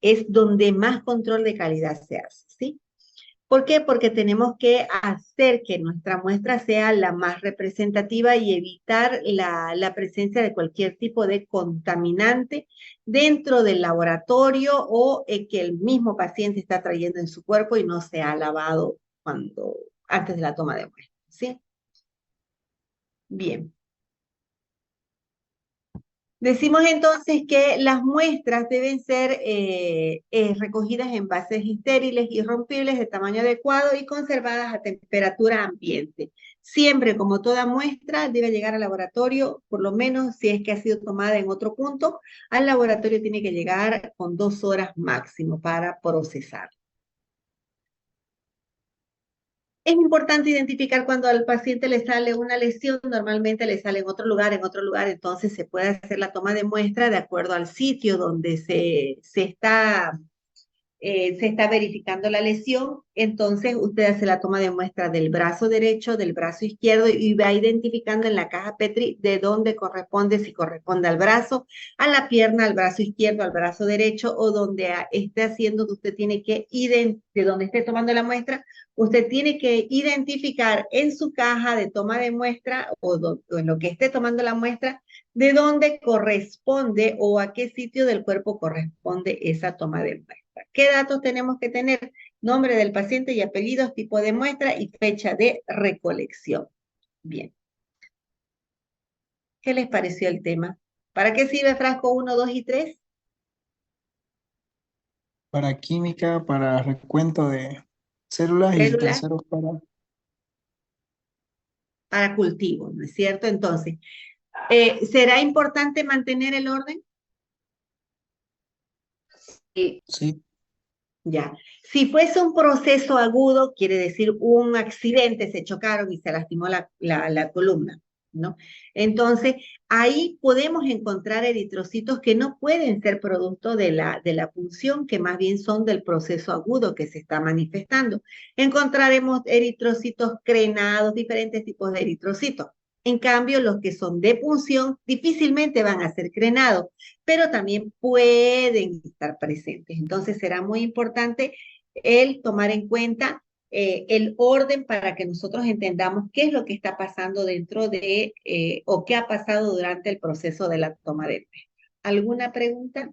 es donde más control de calidad se hace, ¿sí? ¿Por qué? Porque tenemos que hacer que nuestra muestra sea la más representativa y evitar la presencia de cualquier tipo de contaminante dentro del laboratorio o que el mismo paciente está trayendo en su cuerpo y no se ha lavado antes de la toma de muestra. ¿Sí? Bien. Decimos entonces que las muestras deben ser recogidas en envases estériles y rompibles de tamaño adecuado y conservadas a temperatura ambiente. Siempre, como toda muestra, debe llegar al laboratorio, por lo menos si es que ha sido tomada en otro punto, al laboratorio tiene que llegar con 2 horas máximo para procesar. Es importante identificar cuando al paciente le sale una lesión, normalmente le sale en otro lugar, entonces se puede hacer la toma de muestra de acuerdo al sitio donde se está verificando la lesión, entonces usted hace la toma de muestra del brazo derecho, del brazo izquierdo y va identificando en la caja Petri de dónde corresponde, si corresponde al brazo, a la pierna, al brazo izquierdo, al brazo derecho o donde esté haciendo, usted tiene que, de donde esté tomando la muestra, usted tiene que identificar en su caja de toma de muestra o en lo que esté tomando la muestra, de dónde corresponde o a qué sitio del cuerpo corresponde esa toma de muestra. ¿Qué datos tenemos que tener? Nombre del paciente y apellidos, tipo de muestra y fecha de recolección. Bien. ¿Qué les pareció el tema? ¿Para qué sirve frasco 1, 2 y 3? Para química, para recuento de células y el Células tercero para cultivo, ¿no es cierto? Entonces, ¿será importante mantener el orden? sí. Ya. Si fuese un proceso agudo, quiere decir un accidente, se chocaron y se lastimó la columna, ¿no? Entonces, ahí podemos encontrar eritrocitos que no pueden ser producto de la punción, que más bien son del proceso agudo que se está manifestando. Encontraremos eritrocitos crenados, diferentes tipos de eritrocitos. En cambio, los que son de punción difícilmente van a ser crenados, pero también pueden estar presentes. Entonces será muy importante el tomar en cuenta el orden para que nosotros entendamos qué es lo que está pasando dentro de, o qué ha pasado durante el proceso de la toma de muestra. ¿Alguna pregunta?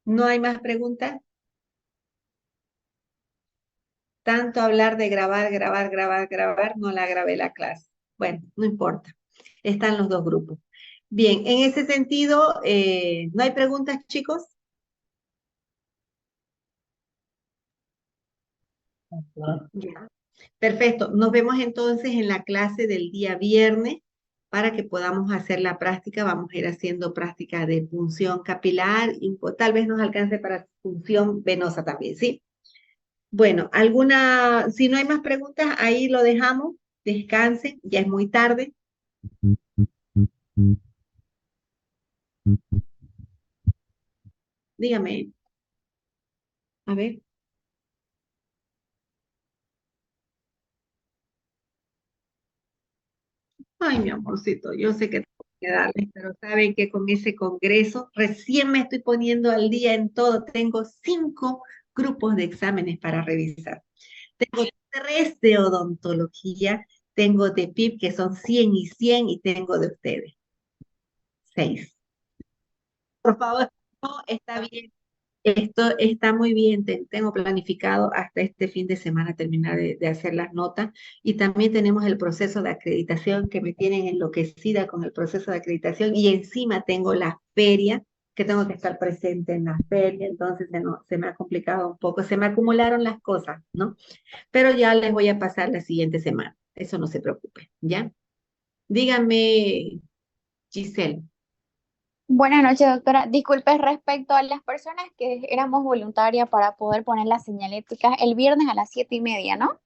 ¿No hay más preguntas? Tanto hablar de grabar, no la grabé la clase. Bueno, no importa. Están los dos grupos. Bien, en ese sentido, ¿no hay preguntas, chicos? Ya. Perfecto. Nos vemos entonces en la clase del día viernes para que podamos hacer la práctica. Vamos a ir haciendo práctica de punción capilar y tal vez nos alcance para punción venosa también, ¿sí? Bueno, si no hay más preguntas, ahí lo dejamos. Descansen, ya es muy tarde. Dígame. A ver. Ay, mi amorcito, yo sé que tengo que darles, pero saben que con ese congreso recién me estoy poniendo al día en todo. Tengo 5 grupos de exámenes para revisar. Tengo 3 de odontología, tengo de PIP que son 100 y 100 y tengo de ustedes 6. Por favor, no, está bien. Esto está muy bien, tengo planificado hasta este fin de semana terminar de hacer las notas y también tenemos el proceso de acreditación que me tienen enloquecida con el proceso de acreditación y encima tengo la feria, que tengo que estar presente en la feria, entonces se me ha complicado un poco, se me acumularon las cosas, ¿no? Pero ya les voy a pasar la siguiente semana, eso no se preocupe, ¿ya? Dígame, Giselle. Buenas noches, doctora. Disculpe respecto a las personas que éramos voluntarias para poder poner las señaléticas el viernes a las 7:30, ¿no?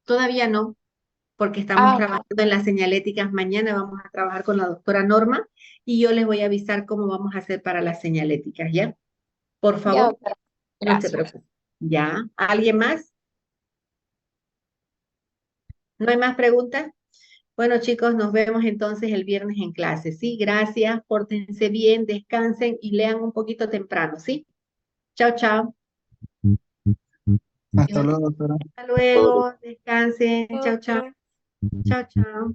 Todavía no, porque estamos Ah, trabajando en las señaléticas. Mañana vamos a trabajar con la doctora Norma y yo les voy a avisar cómo vamos a hacer para las señaléticas, ¿ya? Por ya, favor, doctora. no se Gracias. preocupen. ¿Ya? ¿Alguien más? ¿No hay más preguntas? Bueno, chicos, nos vemos entonces el viernes en clase, ¿sí? Gracias, pórtense bien, descansen y lean un poquito temprano, ¿sí? Chao, chao. Hasta luego, doctora. Hasta luego, descansen, chao, chao. Chao, chao.